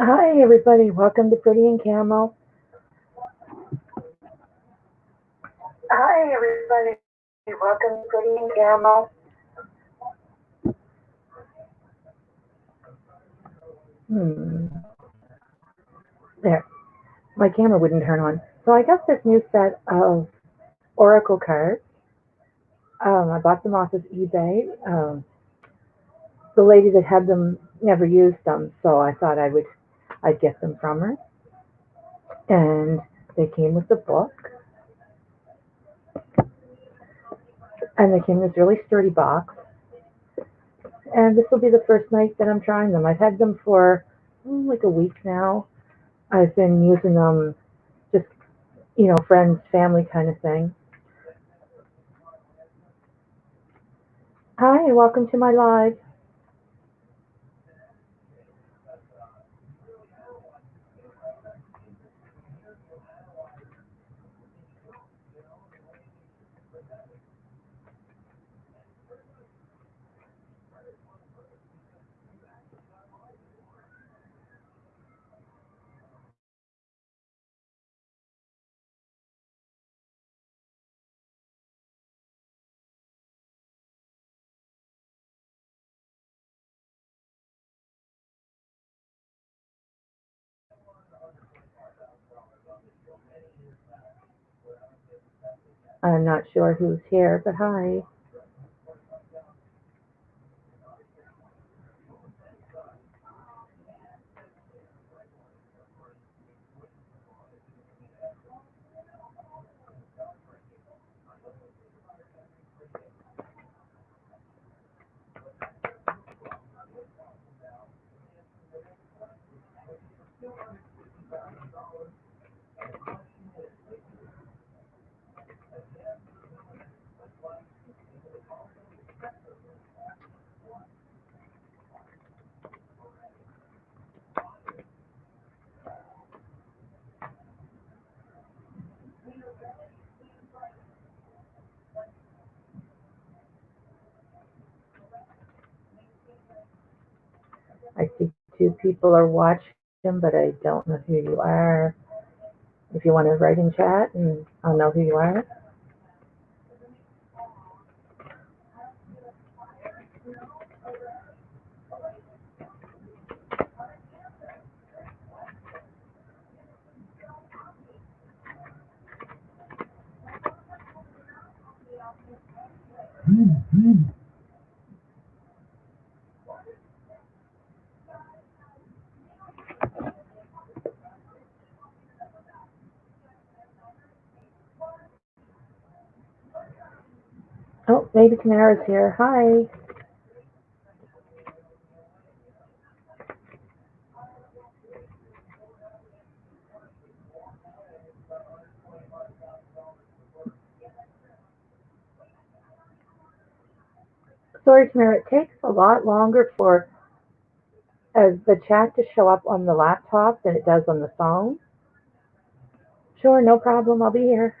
Hi, everybody. Welcome to Pretty and Camo. Hi, everybody. Welcome to Pretty and Camo. Hmm. There. My camera wouldn't turn on. So I got this new set of Oracle cards. I bought them off of eBay. The lady that had them never used them, so I thought I'd get them from her. And they came with the book, and they came in this really sturdy box. And this will be the first night that I'm trying them. I've had them for like a week now. I've been using them just, friends, family kind of thing. Hi, and welcome to my live. I'm not sure who's here, but hi. I see two people are watching, but I don't know who you are. If you want to write in chat, and I'll know who you are. Oh, maybe Tamara's here. Hi. Sorry, Tamara. It takes a lot longer for the chat to show up on the laptop than it does on the phone. Sure, no problem. I'll be here.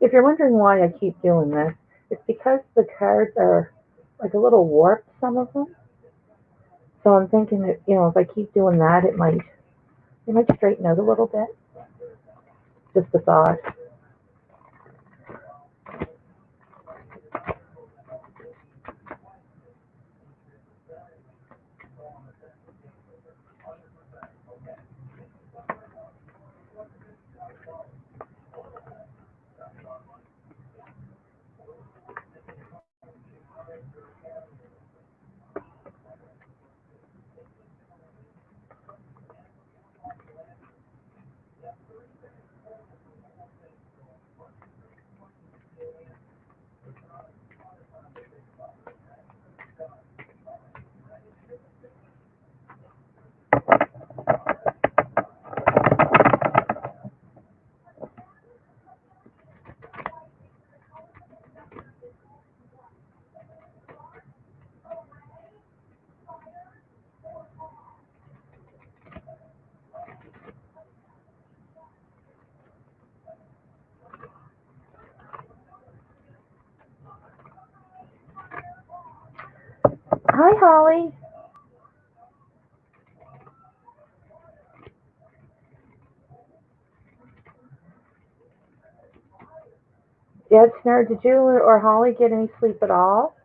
If you're wondering why I keep doing this, it's because the cards are like a little warped, some of them. So I'm thinking that, if I keep doing that, it might straighten out a little bit. Just a thought. Hi, Holly. Yes, Snare, did you or Holly get any sleep at all?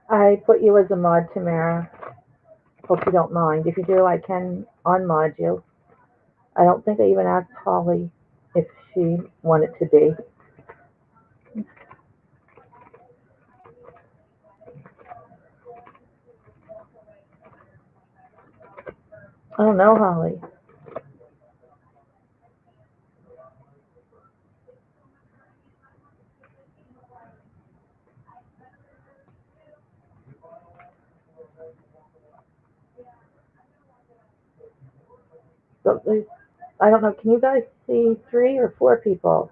I put you as a mod, Tamara. Hope you don't mind. If you do, I can unmod you. I don't think I even asked Holly if she wanted to be. I don't know, Holly. So I don't know. Can you guys see 3 or 4 people?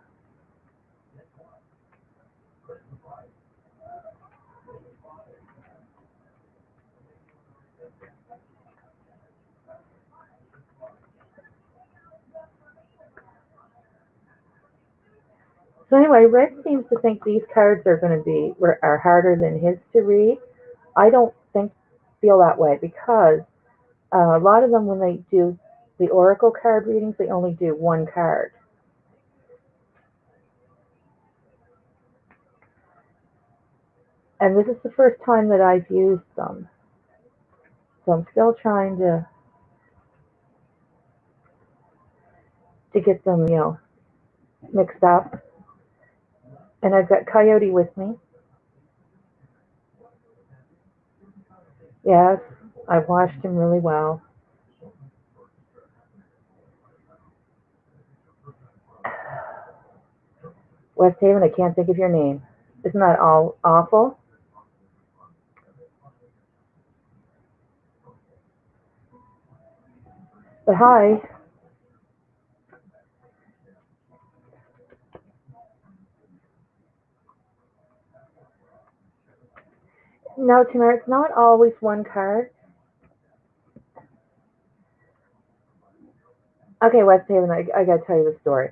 So anyway, Red seems to think these cards are going to be are harder than his to read. I don't think feel that way because a lot of them when they do the oracle card readings, they only do one card. And this is the first time that I've used them. So I'm still trying to get them, mixed up. And I've got Coyote with me. Yes, I've washed him really well. West Haven, I can't think of your name. Isn't that all awful? But hi. No, Tamara, it's not always one card. Okay, West Haven, I gotta tell you the story.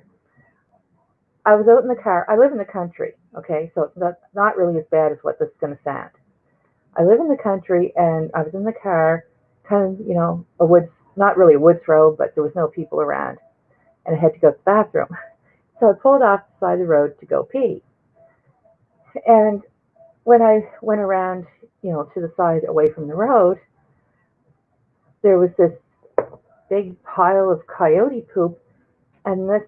I was out in the car. I live in the country, okay, so it's not really as bad as what this is going to sound. I live in the country, and I was in the car, kind of, a woods, not really a woods road, but there was no people around, and I had to go to the bathroom. So I pulled off the side of the road to go pee. And when I went around, to the side away from the road, there was this big pile of coyote poop and this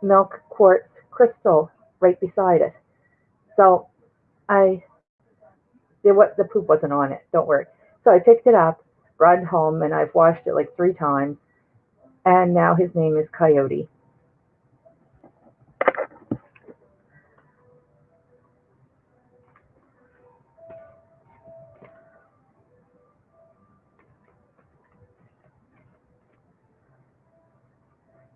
milk quartz crystal right beside it. So I the poop wasn't on it. Don't worry. So I picked it up, brought it home, and I've washed it like 3 times. And now his name is Coyote.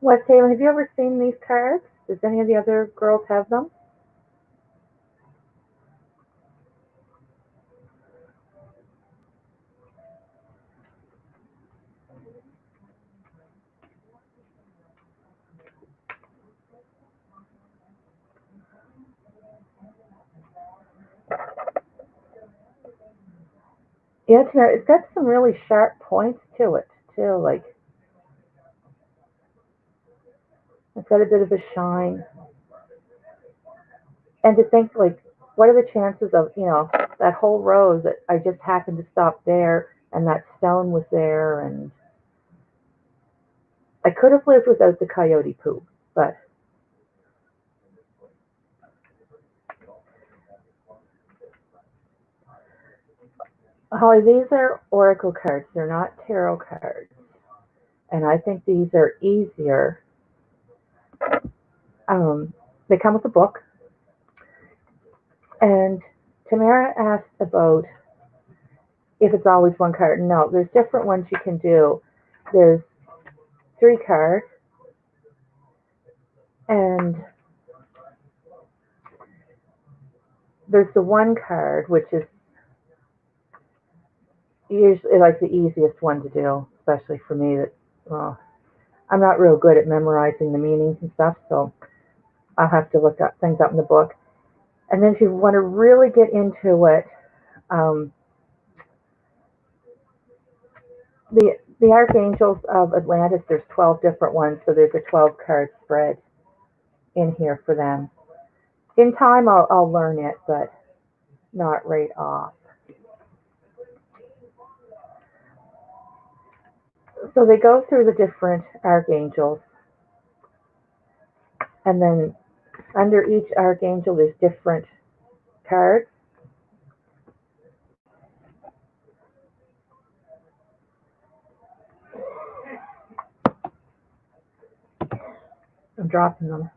West Haven, have you ever seen these cards? Does any of the other girls have them? Yeah, it's got some really sharp points to it too. Like it's got a bit of a shine. And to think like, what are the chances of that whole row that I just happened to stop there and that stone was there and I could have lived without the coyote poop, but Holly, these are oracle cards. They're not tarot cards, and I think these are easier. They come with a book, and Tamara asked about if it's always one card. No, there's different ones you can do. There's 3 cards, and there's the one card, which is usually like the easiest one to do, especially for me. That well, I'm not real good at memorizing the meanings and stuff, so I'll have to look up things up in the book. And then if you want to really get into it, um, the archangels of Atlantis. There's 12 different ones, so there's a 12 card spread in here for them. In time, I'll learn it, but not right off. So they go through the different archangels, and then under each archangel, there's different cards. I'm dropping them.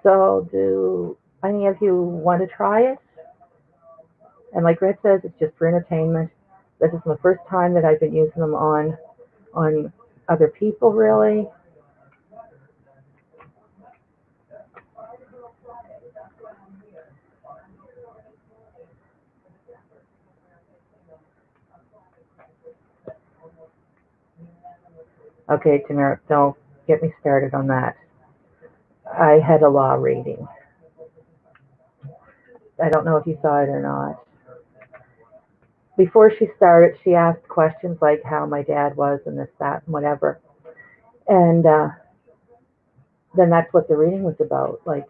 So do any of you want to try it? And like Red says, it's just for entertainment. This is the first time that I've been using them on other people, really. Okay, Tamara, don't get me started on that. I had a law reading. I don't know if you saw it or not. Before she started, she asked questions like how my dad was and this, that, and whatever. And then that's what the reading was about. Like,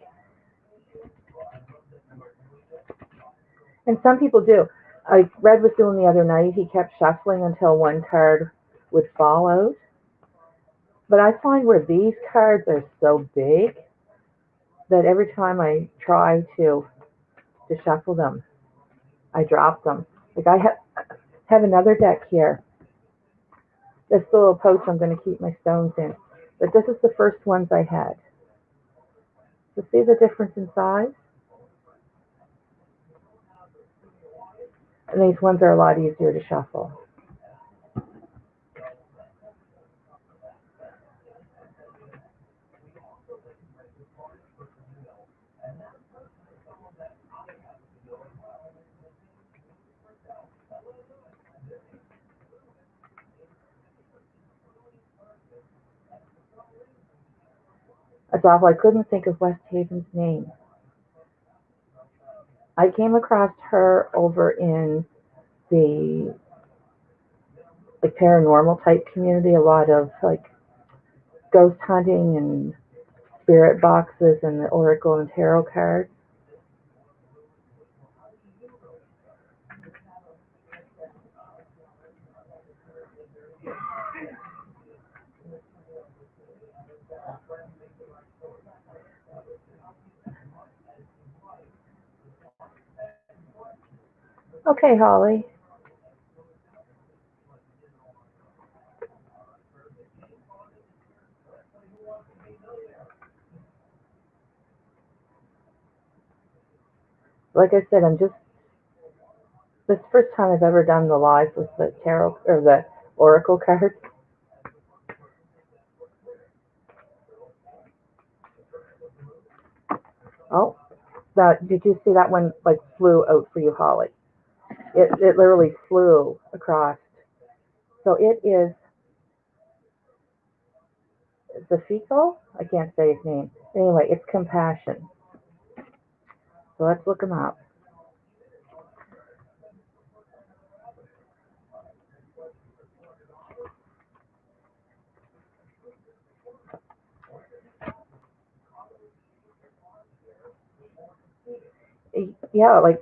and some people do. Like Red was doing the other night, he kept shuffling until one card would fall out. But I find where these cards are so big that every time I try to shuffle them, I drop them. Like I have another deck here. This little pouch I'm going to keep my stones in. But this is the first ones I had. So see the difference in size? And these ones are a lot easier to shuffle. That's awful. I couldn't think of West Haven's name. I came across her over in the like paranormal type community, a lot of like ghost hunting and spirit boxes and the oracle and tarot cards. Okay, Holly. Like I said, I'm just this is the first time I've ever done the live with the tarot or the oracle cards. Oh, did you see that one like flew out for you, Holly? It literally flew across. So it is the fecal. I can't say his name. Anyway, it's compassion. So let's look him up. Yeah, like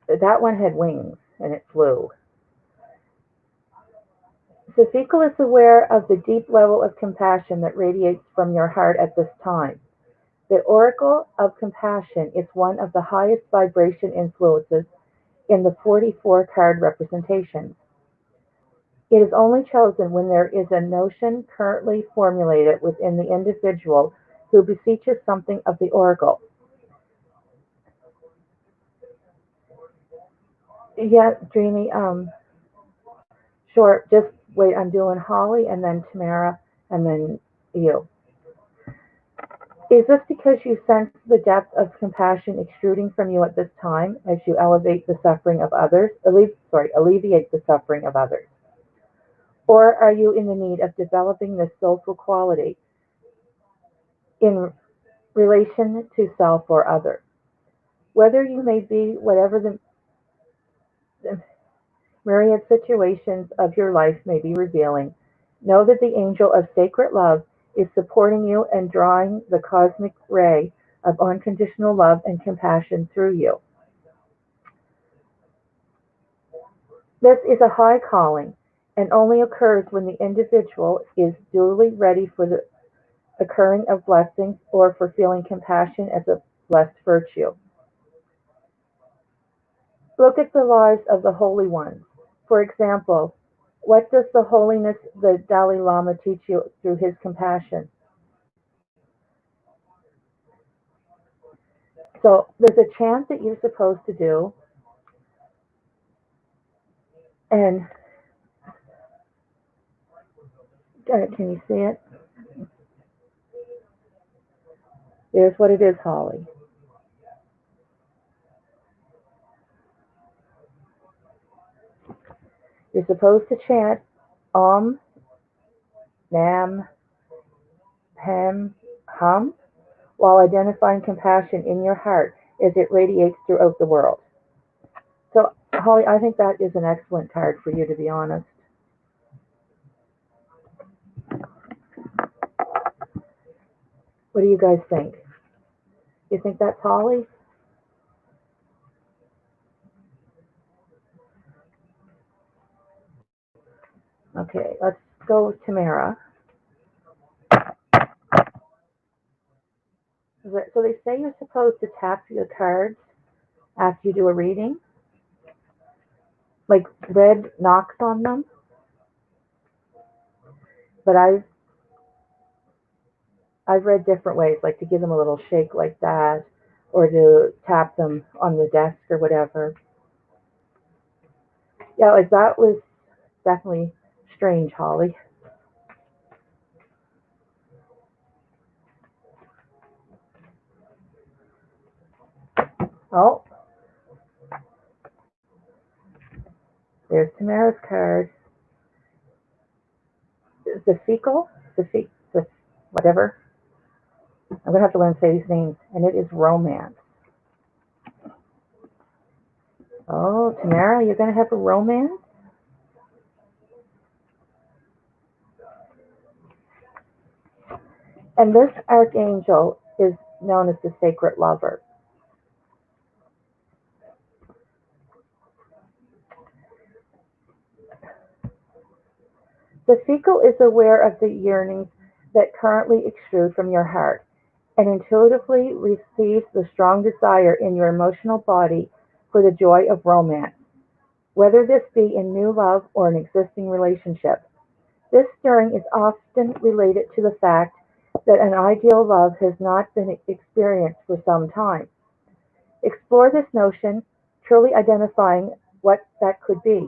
that one had wings and it flew. The fecal is aware of the deep level of compassion that radiates from your heart at this time. The oracle of compassion is one of the highest vibration influences in the 44 card representation. It is only chosen when there is a notion currently formulated within the individual who beseeches something of the oracle. Yeah, Dreamy, sure, just wait, I'm doing Holly and then Tamara and then you. Is this because you sense the depth of compassion extruding from you at this time as you elevate the suffering of others, alleviate the suffering of others? Or are you in the need of developing this soulful quality in relation to self or other? Whether you may be whatever the myriad situations of your life may be revealing, know that the angel of sacred love is supporting you and drawing the cosmic ray of unconditional love and compassion through you. This is a high calling and only occurs when the individual is duly ready for the occurring of blessings or for feeling compassion as a blessed virtue. Look at the lives of the holy ones. For example, what does the holiness the Dalai Lama teach you through his compassion? So there's a chant that you're supposed to do, and can you see it? There's what it is, Holly. You're supposed to chant Om, Nam, Hem, Hum, while identifying compassion in your heart as it radiates throughout the world. So, Holly, I think that is an excellent card for you, to be honest. What do you guys think? You think that's Holly? Okay, let's go with Tamara. So they say you're supposed to tap your cards after you do a reading, like red knocks on them. But I've read different ways, like to give them a little shake like that, or to tap them on the desk or whatever. Yeah, like that was definitely strange, Holly. Oh, there's Tamara's card. The fecal, the whatever. I'm gonna have to learn to say these names, and it is romance. Oh, Tamara, you're gonna have a romance? And this archangel is known as the sacred lover. The fecal is aware of the yearnings that currently extrude from your heart and intuitively receives the strong desire in your emotional body for the joy of romance, whether this be in new love or an existing relationship. This stirring is often related to the fact that an ideal love has not been experienced for some time. Explore this notion, truly identifying what that could be.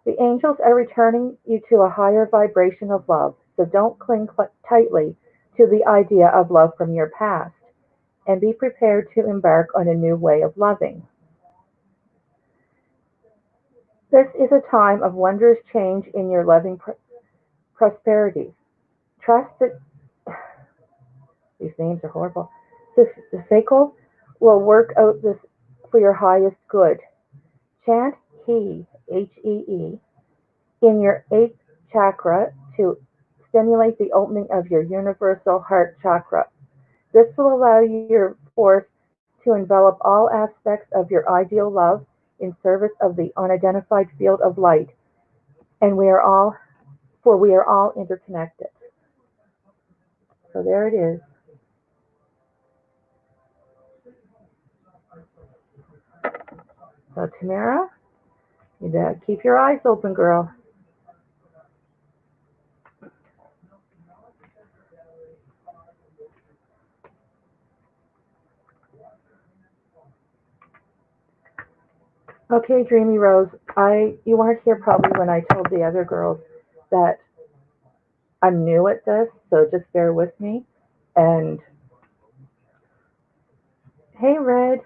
The angels are returning you to a higher vibration of love, so don't cling tightly to the idea of love from your past, and be prepared to embark on a new way of loving. This is a time of wondrous change in your loving prosperity. Trust that these names are horrible. The Seiko will work out this for your highest good. Chant He, Hee, in your eighth chakra to stimulate the opening of your universal heart chakra. This will allow your force to envelop all aspects of your ideal love in service of the unidentified field of light, and we are all interconnected. So there it is. So Tamara, you gotta keep your eyes open, girl. Okay, Dreamy Rose, you weren't here probably when I told the other girls that I'm new at this, so just bear with me. And hey, Red,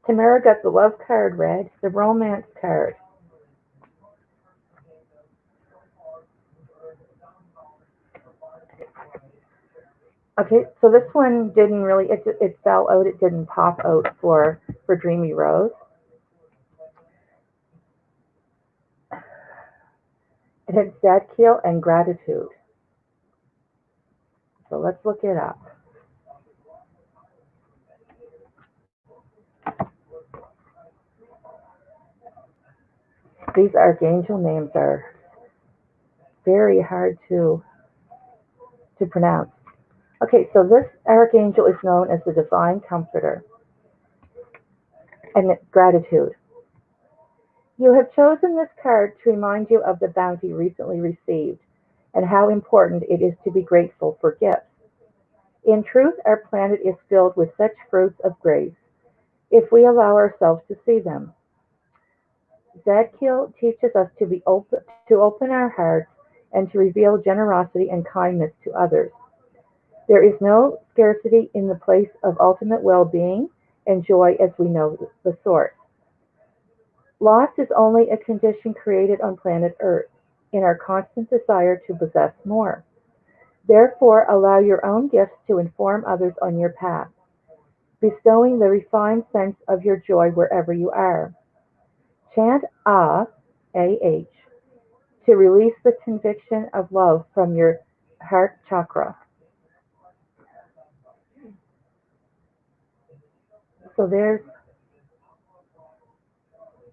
Tamara got the love card, Red, the romance card. Okay, so this one didn't really, it fell out, it didn't pop out for Dreamy Rose. It had Zadkiel and Gratitude. So let's look it up. These archangel names are very hard to pronounce. Okay, so this archangel is known as the Divine Comforter and Gratitude. You have chosen this card to remind you of the bounty recently received and how important it is to be grateful for gifts. In truth, our planet is filled with such fruits of grace if we allow ourselves to see them. Zadkiel teaches us to open our hearts and to reveal generosity and kindness to others. There is no scarcity in the place of ultimate well-being and joy as we know the source. Loss is only a condition created on planet Earth in our constant desire to possess more. Therefore, allow your own gifts to inform others on your path, bestowing the refined sense of your joy wherever you are. Chant Ah, AH, to release the conviction of love from your heart chakra. So there's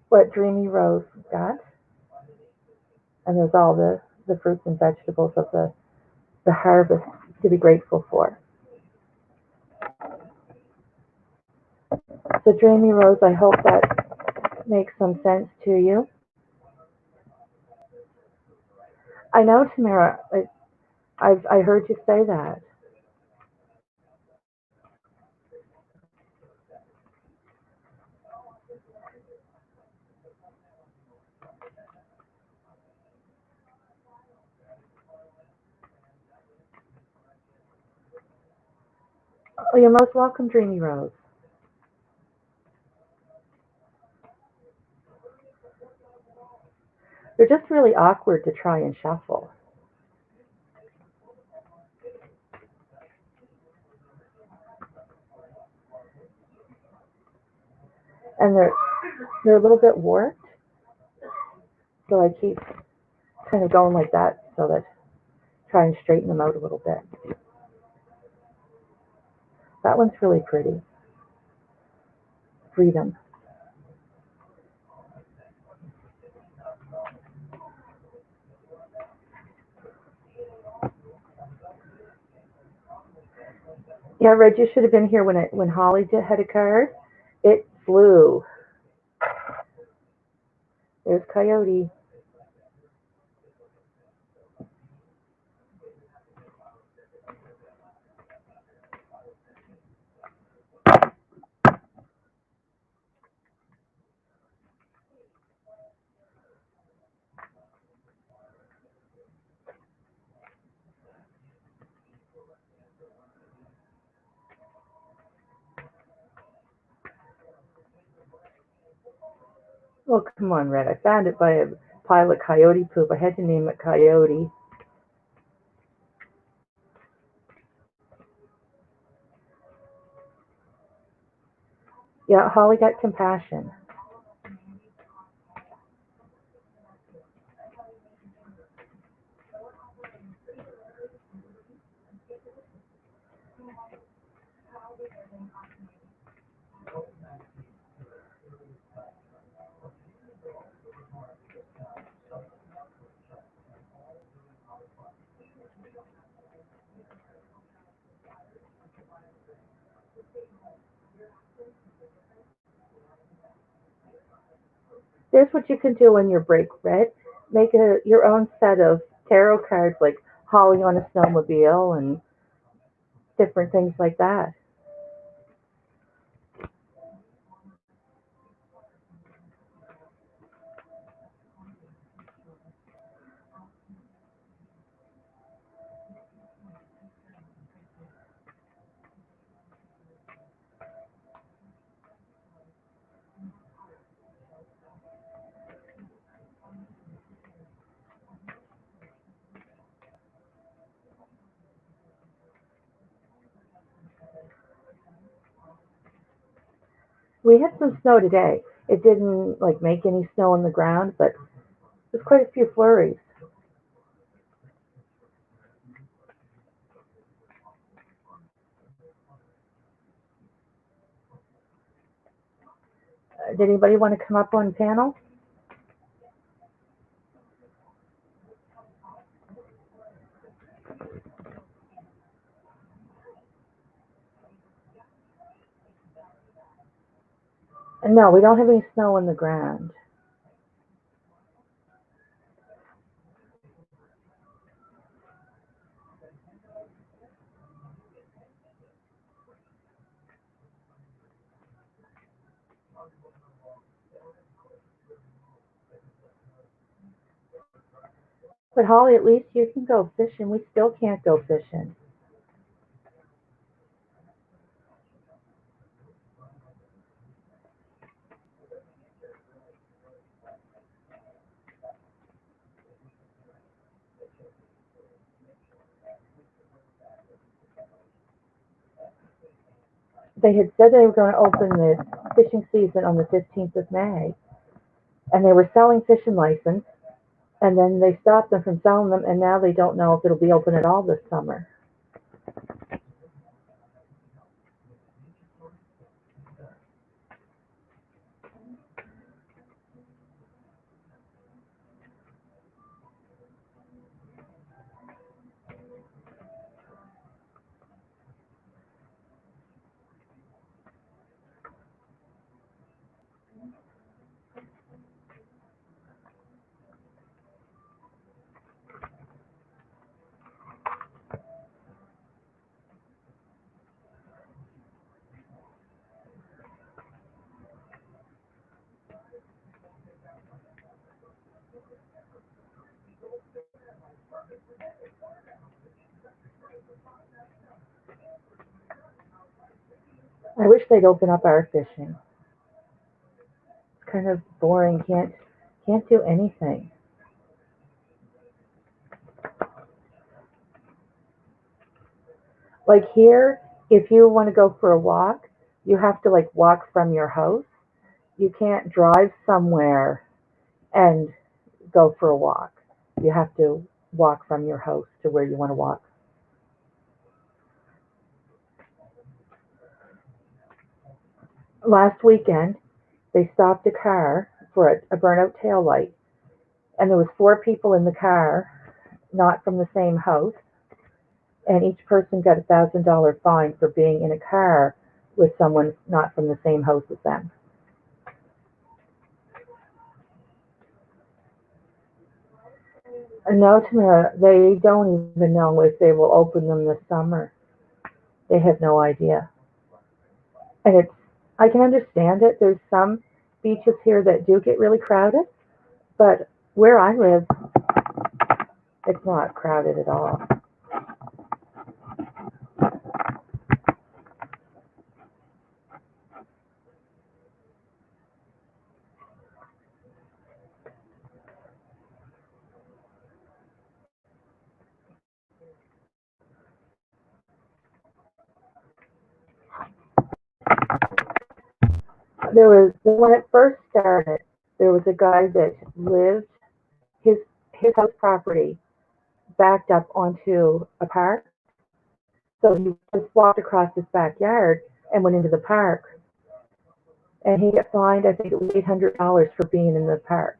what Dreamy Rose got, and there's all the fruits and vegetables of the harvest to be grateful for. So Dreamy Rose, I hope that makes some sense to you. I know, Tamara, I heard you say that. Oh, you're most welcome, Dreamy Rose. They're just really awkward to try and shuffle. And they're a little bit warped, so I keep kind of going like that so that try and straighten them out a little bit. That one's really pretty. Freedom. Yeah, Reg, you should have been here when Holly had a card. It flew. There's Coyote. Oh, come on, Red. I found it by a pile of coyote poop. I had to name it Coyote. Yeah, Holly got compassion. There's what you can do on your break, Red. make your own set of tarot cards, like Holly on a snowmobile and different things like that. We had some snow today. It didn't like make any snow on the ground, but there's quite a few flurries. Did anybody want to come up on panel? No, we don't have any snow on the ground. But Holly, at least you can go fishing. We still can't go fishing. They had said they were going to open the fishing season on the 15th of May, and they were selling fishing license, and then they stopped them from selling them, and now they don't know if it'll be open at all this summer. I wish they'd open up our fishing. It's kind of boring. Can't do anything. Like here, if you want to go for a walk, you have to like walk from your house. You can't drive somewhere and go for a walk. You have to walk from your house to where you want to walk. Last weekend, they stopped a car for a burnout tail light, and there was four people in the car, not from the same house, and each person got $1,000 fine for being in a car with someone not from the same house as them. No, Tamara, they don't even know if they will open them this summer. They have no idea. And I can understand it. There's some beaches here that do get really crowded, but where I live, it's not crowded at all. When it first started, there was a guy that lived, his, his house property backed up onto a park. So he just walked across his backyard and went into the park. And he got fined, I think it was $800 for being in the park.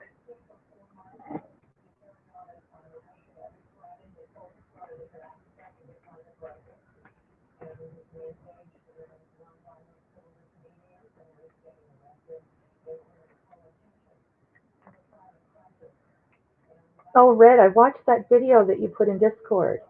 Oh, Red, I watched that video that you put in Discord.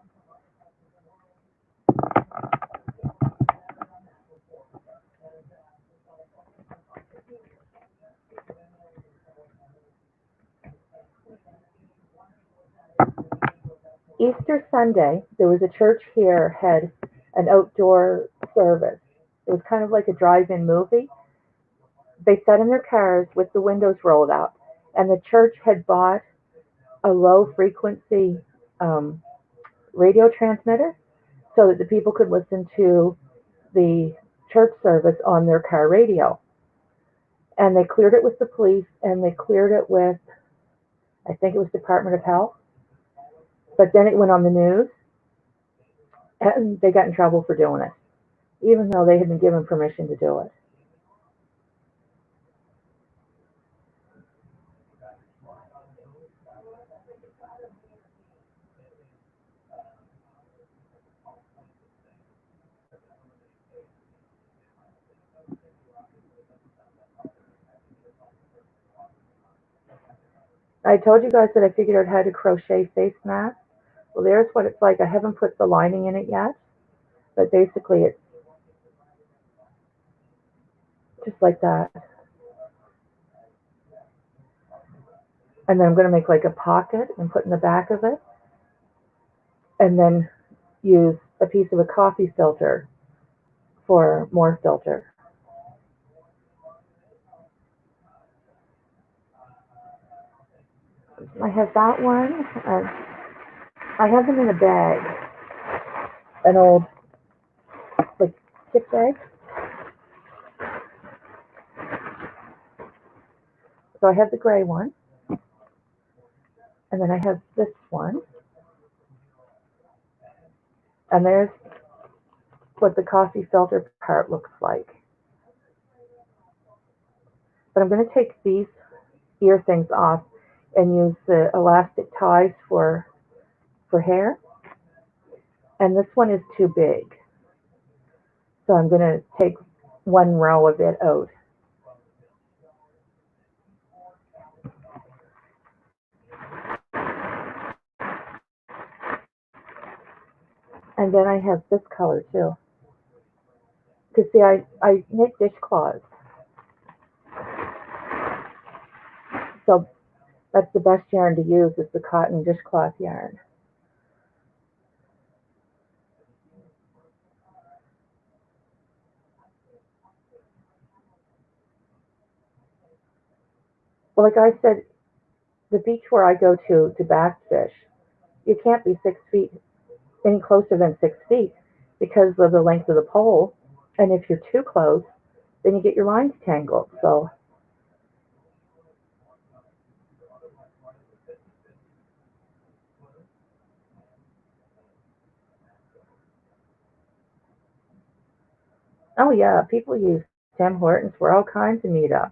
Easter Sunday, there was a church here had an outdoor service. It was kind of like a drive-in movie. They sat in their cars with the windows rolled out, and the church had bought a low frequency um, radio transmitter so that the people could listen to the church service on their car radio. And they cleared it with the police, and they cleared it with, I think it was Department of Health. But then it went on the news, and they got in trouble for doing it, even though they had been given permission to do it. I told you guys that I figured out how to crochet face masks. Well, there's what it's like. I haven't put the lining in it yet, but basically it's just like that. And then I'm going to make like a pocket and put in the back of it, and then use a piece of a coffee filter for more filter. I have that one. I have them in a bag, an old like kit bag. So I have the gray one, and then I have this one, and there's what the coffee filter part looks like. But I'm going to take these ear things off and use the elastic ties for hair. And this one is too big, so I'm going to take one row of it out. And then I have this color too. Because see, I make dishcloths, so that's the best yarn to use is the cotton dishcloth yarn. Well, like I said, the beach where I go to bass fish, you can't be 6 feet any closer than 6 feet because of the length of the pole. And if you're too close, then you get your lines tangled. So oh yeah, people use Tim Hortons for all kinds of meetups.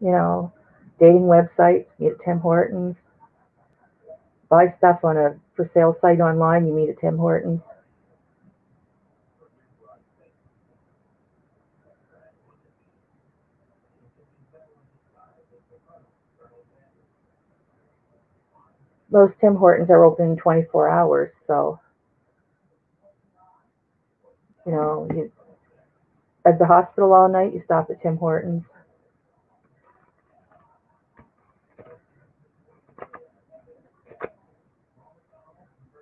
You know, dating websites, meet at Tim Hortons. Buy stuff on a for sale site online, you meet at Tim Hortons. Most Tim Hortons are open 24 hours, so you know, you at the hospital all night, you stop at Tim Hortons.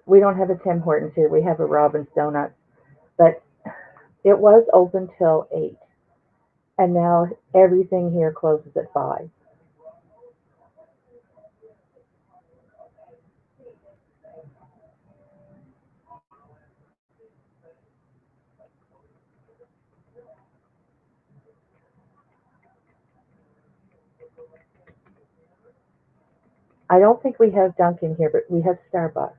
We don't have a Tim Hortons here. We have a Robin's Donuts, but it was open till 8, and now everything here closes at 5. I don't think we have Dunkin' here, but we have Starbucks.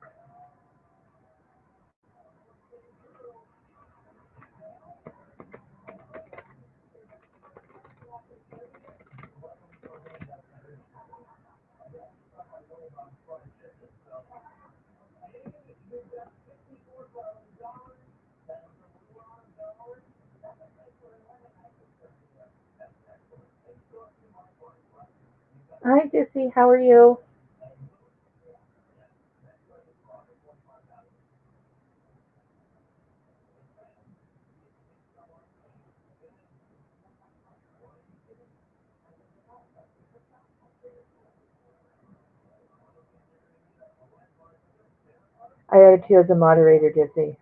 Hi, Jesse. How are you? I added you as a moderator, Jesse.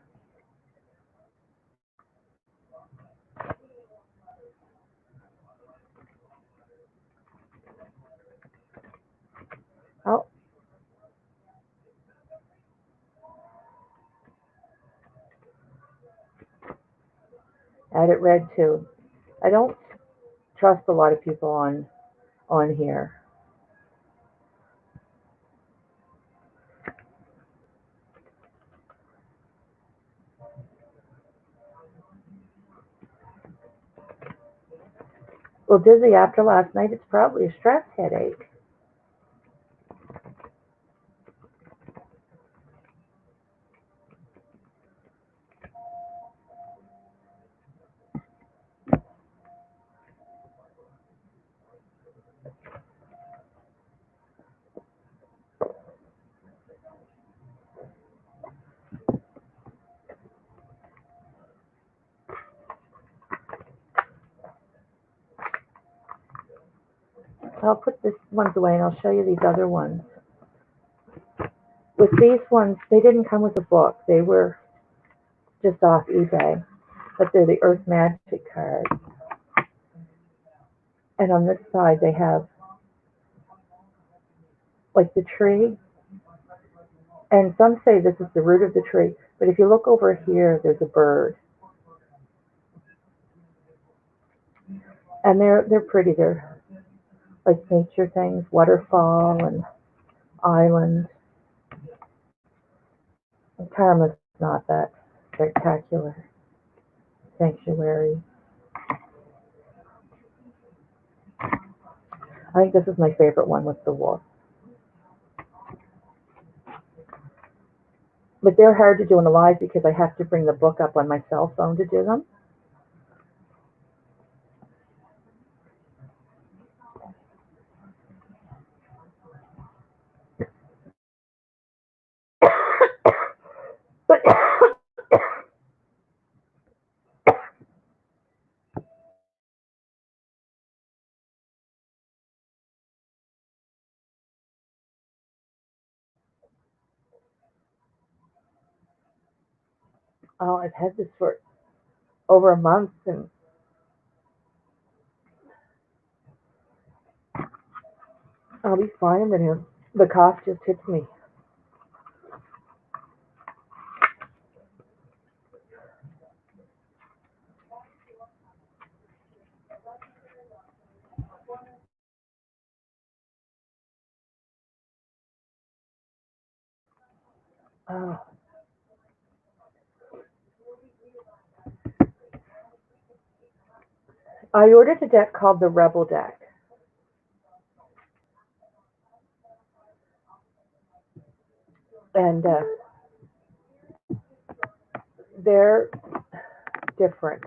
Oh, add it red too. I don't trust a lot of people on here. Well, dizzy after last night. It's probably a stress headache. I'll put this ones away and I'll show you these other ones. With these ones, they didn't come with a book. They were just off eBay, but they're the Earth Magic cards. And on this side, they have like the tree. And some say this is the root of the tree. But if you look over here, there's a bird. And they're pretty. They're like nature things, waterfall and island. And Karma's not that spectacular. Sanctuary. I think this is my favorite one with the wolf. But they're hard to do in a live because I have to bring the book up on my cell phone to do them. But oh, I've had this for over a month and I'll be fine. And the cough just hits me. Oh, I ordered a deck called the Rebel deck, and they're different.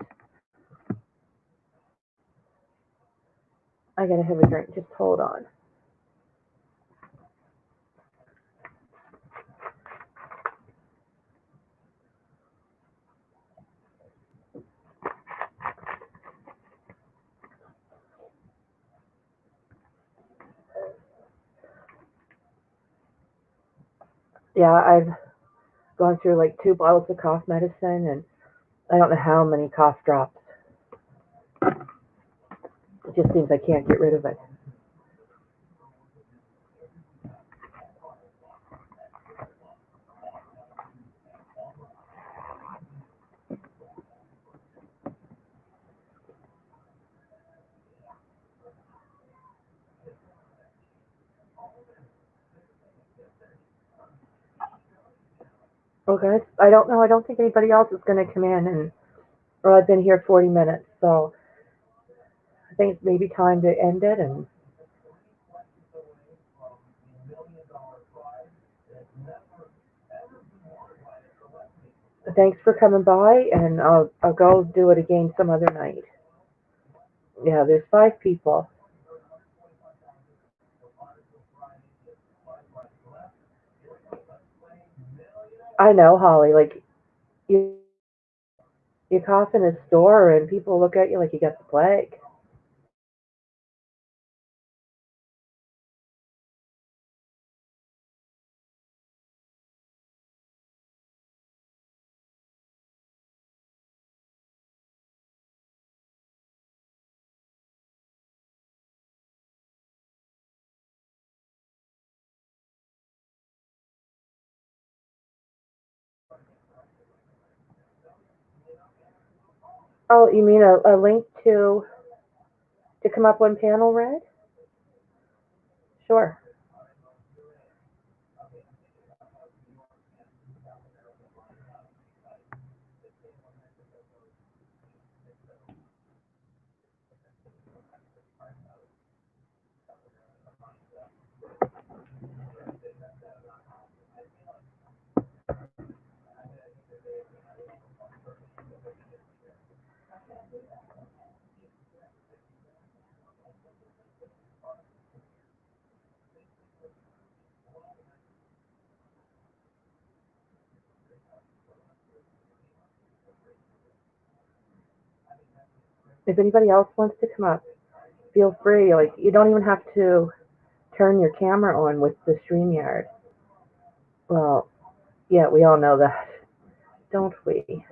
I gotta have a drink. Just hold on. Yeah, I've gone through like 2 bottles of cough medicine, and I don't know how many cough drops. It just seems I can't get rid of it. Okay, I don't know. I don't think anybody else is going to come in, and or I've been here 40 minutes, so I think it's maybe time to end it. And thanks for coming by, and I'll go do it again some other night. Yeah, there's 5 people. I know, Holly. Like you cough in a store and people look at you like you got the plague. Oh, you mean a link to come up one panel, Red? Sure. If anybody else wants to come up, feel free. Like you don't even have to turn your camera on with the StreamYard. Well, yeah, we all know that, don't we?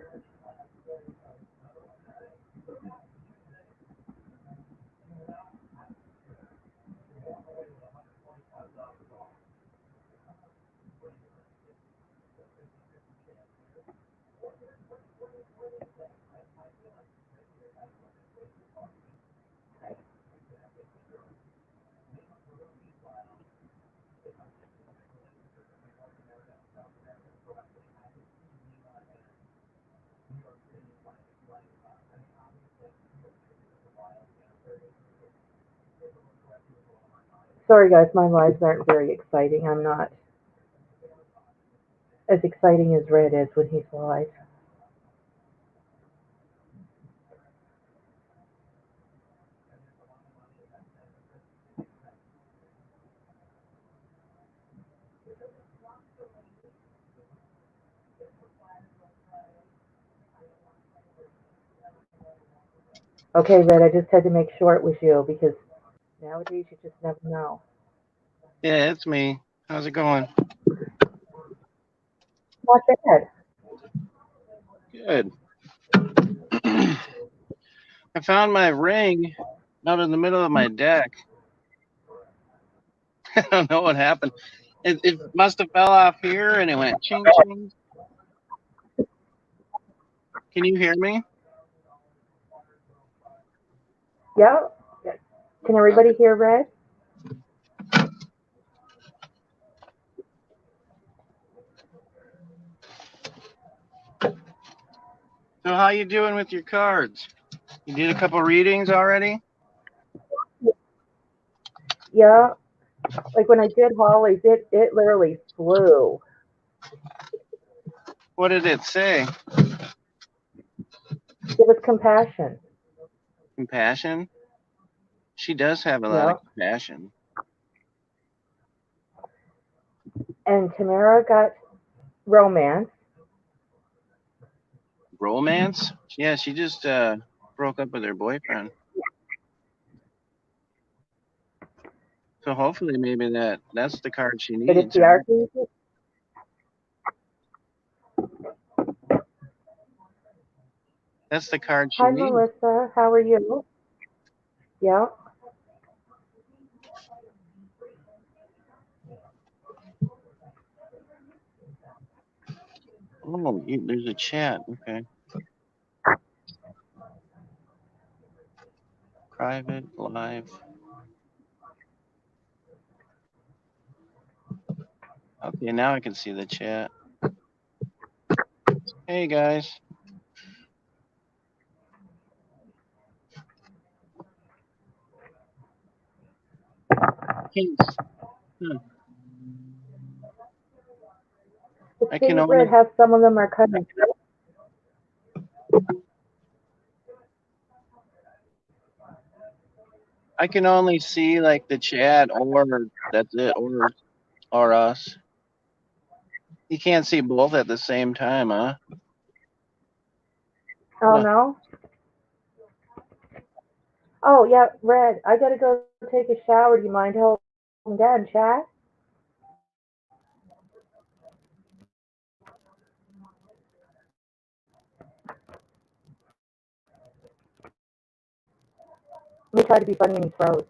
Sorry, guys, my lives aren't very exciting. I'm not as exciting as Red is when he's live. Okay, Red, I just had to make sure it was you because nowadays you just never know. Yeah, it's me. How's it going? Not bad. Good. I found my ring out in the middle of my deck. I don't know what happened. It must have fell off here and it went ching ching. Can you hear me? Yeah. Can everybody Okay. hear Red? So how you doing with your cards? You did a couple readings already? Yeah. Like when I did Holly's, it literally flew. What did it say? It was compassion. Compassion? She does have a lot of Yeah. compassion. And Tamara got romance. Romance? Yeah, she just broke up with her boyfriend. So hopefully maybe that's the card she But it's needs, the right? archangel. That's the card she Hi, needs. Melissa. How are you? Yeah. Oh, there's a chat. Okay. Private, live. Okay, now I can see the chat. Hey guys. Hints. Hmm. It's I can sweet, Red, only how some of them are coming. I can only see like the chat or that's it or us. You can't see both at the same time, huh? Oh Huh. no. Oh yeah, Red. I gotta go take a shower. Do you mind holding down chat? Let me try to be funny and he froze.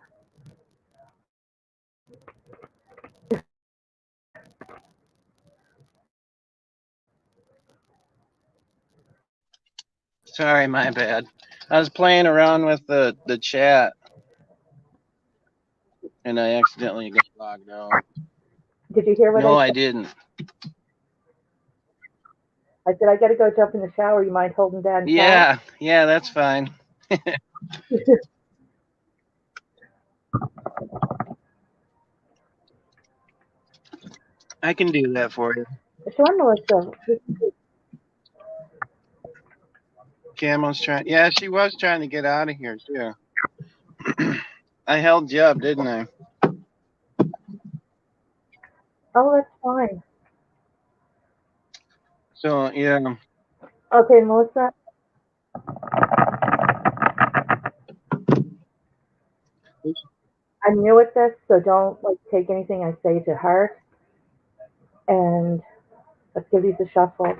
Sorry, my bad. I was playing around with the chat and I accidentally got logged out. Did you hear what No, I I said? didn't. I said I gotta go jump in the shower. You mind holding down chat? Yeah, yeah, that's fine. I can do that for you. Sure, Melissa. Camel's trying. Yeah, she was trying to get out of here too. I held you up, didn't I? Oh, that's fine. So yeah, Okay, Melissa. I'm new at this, so don't like take anything I say to heart. And let's give these a shuffle.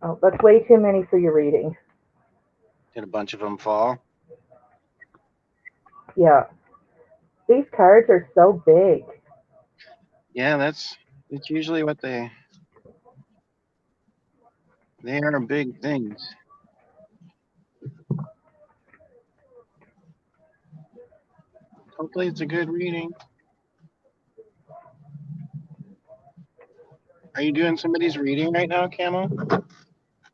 Oh, that's way too many for your reading. did a bunch of them fall? Yeah, these cards are so big. Yeah, that's usually what they are big things. Hopefully, it's a good reading. Are you doing somebody's reading right now, Camel?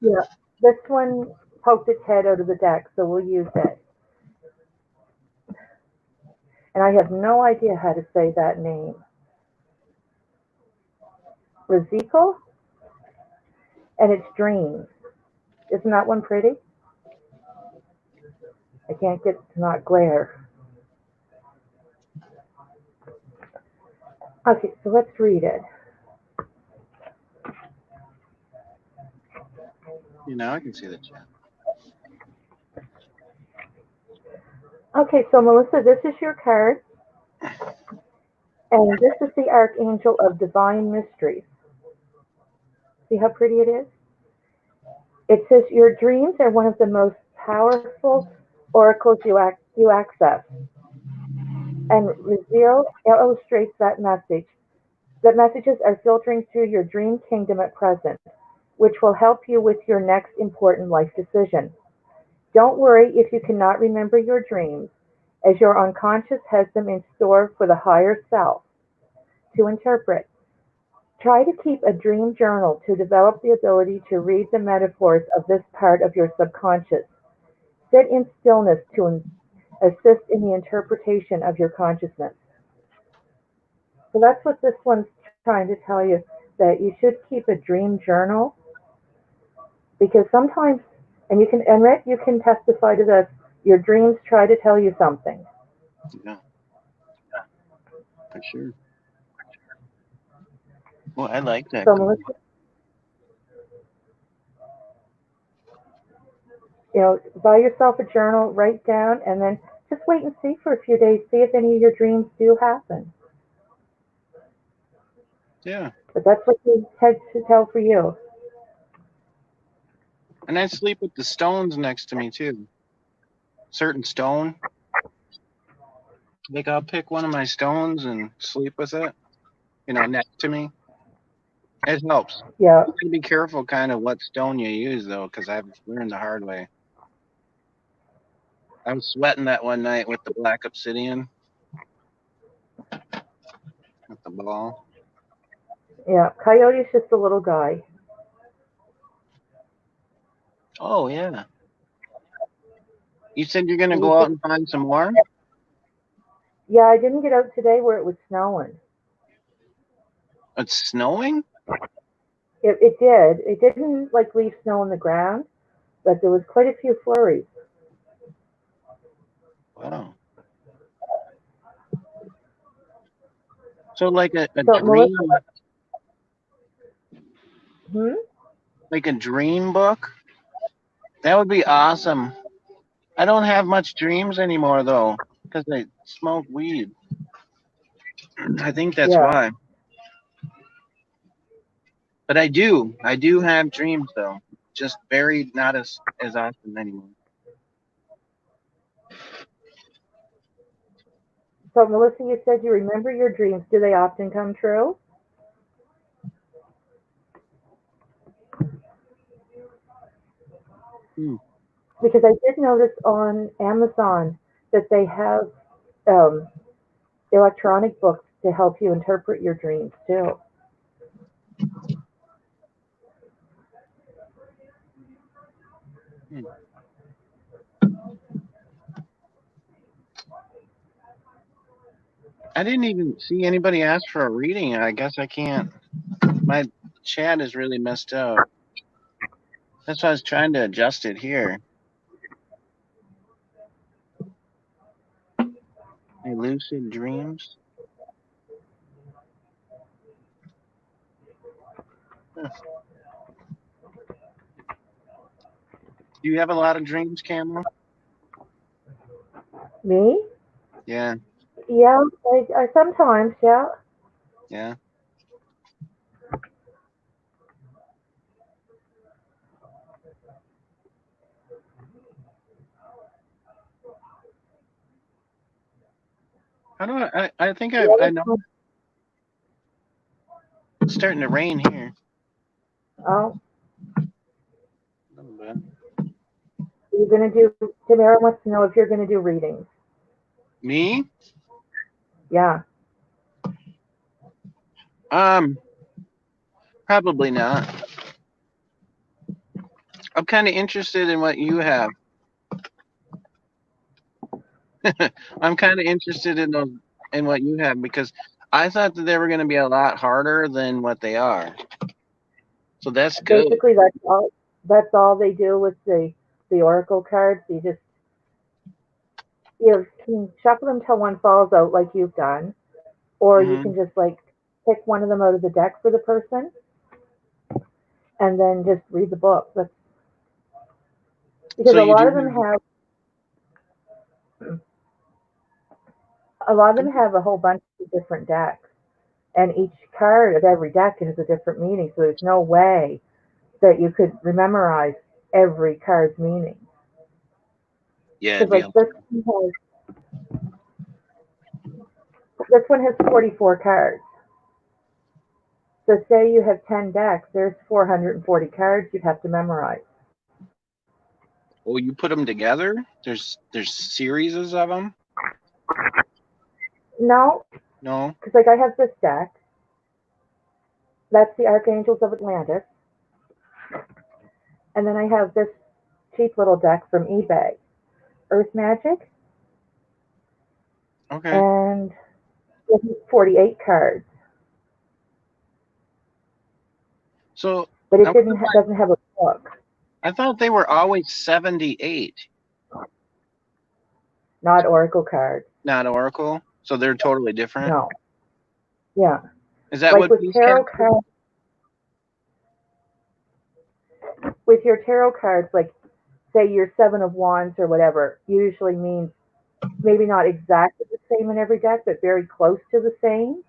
Yeah, this one poked its head out of the deck, so we'll use it. And I have no idea how to say that name. Riziko? And it's dreams. Isn't that one pretty? I can't get it to not glare. Okay, so let's read it. You know, I can see the chat. Okay, so Melissa, this is your card, and this is the Archangel of Divine Mysteries. See how pretty it is? It says your dreams are one of the most powerful oracles you access. And Raziel illustrates that message. That messages are filtering through your dream kingdom at present, which will help you with your next important life decision. Don't worry if you cannot remember your dreams, as your unconscious has them in store for the higher self to interpret. Try to keep a dream journal to develop the ability to read the metaphors of this part of your subconscious. Sit in stillness to assist in the interpretation of your consciousness. So that's what this one's trying to tell you, that you should keep a dream journal, because sometimes, and Rick, you can testify to this, your dreams try to tell you something. Yeah, for sure. Well, I like that So card. Melissa, buy yourself a journal, write down, and then just wait and see for a few days, see if any of your dreams do happen. Yeah, But that's what you had to tell for you. and I sleep with the stones next to me too. Certain stone. Like I'll pick one of my stones and sleep with it. You know, next to me. It helps. Yeah, You gotta be careful, kind of what stone you use though, because I've learned the hard way. I was sweating that one night with the black obsidian with the ball. yeah. Coyote's just a little guy. Oh yeah. You said you're gonna He's go out just, and find some more? yeah, I didn't get out today where it was snowing. It's snowing? It did. It didn't like leave snow on the ground, but there was quite a few flurries. Wow. So like a So Melissa, dream Hmm? Like a dream book? That would be awesome. I don't have much dreams anymore though, because I smoke weed. I think that's Yeah. why. But I do have dreams though. Just very not as often anymore. So, Melissa, you said you remember your dreams. Do they often come true? Hmm. Because I did notice on Amazon that they have um, electronic books to help you interpret your dreams too. Hmm. I didn't even see anybody ask for a reading. I guess I can't. My chat is really messed up. That's why I was trying to adjust it here. My lucid dreams. Huh. Do you have a lot of dreams, Camel? Me? Yeah, Yeah, I sometimes, yeah. yeah. How do I think I know Yeah. it's starting to rain here. Oh, A little bit. you're gonna do. Tamara wants to know if you're gonna do readings. Me? Yeah. Um, Probably not. I'm kind of interested in what you have. I'm kind of interested in those in what you have because I thought that they were going to be a lot harder than what they are. So that's good. Basically, that's all. That's all they do with the oracle cards. You can shuffle them till one falls out, like you've done, or you Hmm. can just like pick one of them out of the deck for the person, and then just read the book. That's because So you do have. a lot of them have a whole bunch of different decks, and each card of every deck has a different meaning. So there's no way that you could memorize every card's meaning. Yeah, it'd Because be a like this one has 44 cards. So say you have 10 decks, there's 440 cards you'd have to memorize. Oh, you put them together? There's series of them? No, No. because like I have this deck. That's the Archangels of Atlantis. And then I have this cheap little deck from eBay, Earth Magic, Okay. and it's 48 cards. So But I it wonder why doesn't have a book, I thought they were always 78, not oracle cards. not Oracle. So they're totally different. No. Yeah. Is that Like what these cards do? with your tarot cards, like say your seven of wands or whatever, usually means maybe not exactly the same in every deck, but very close to the same.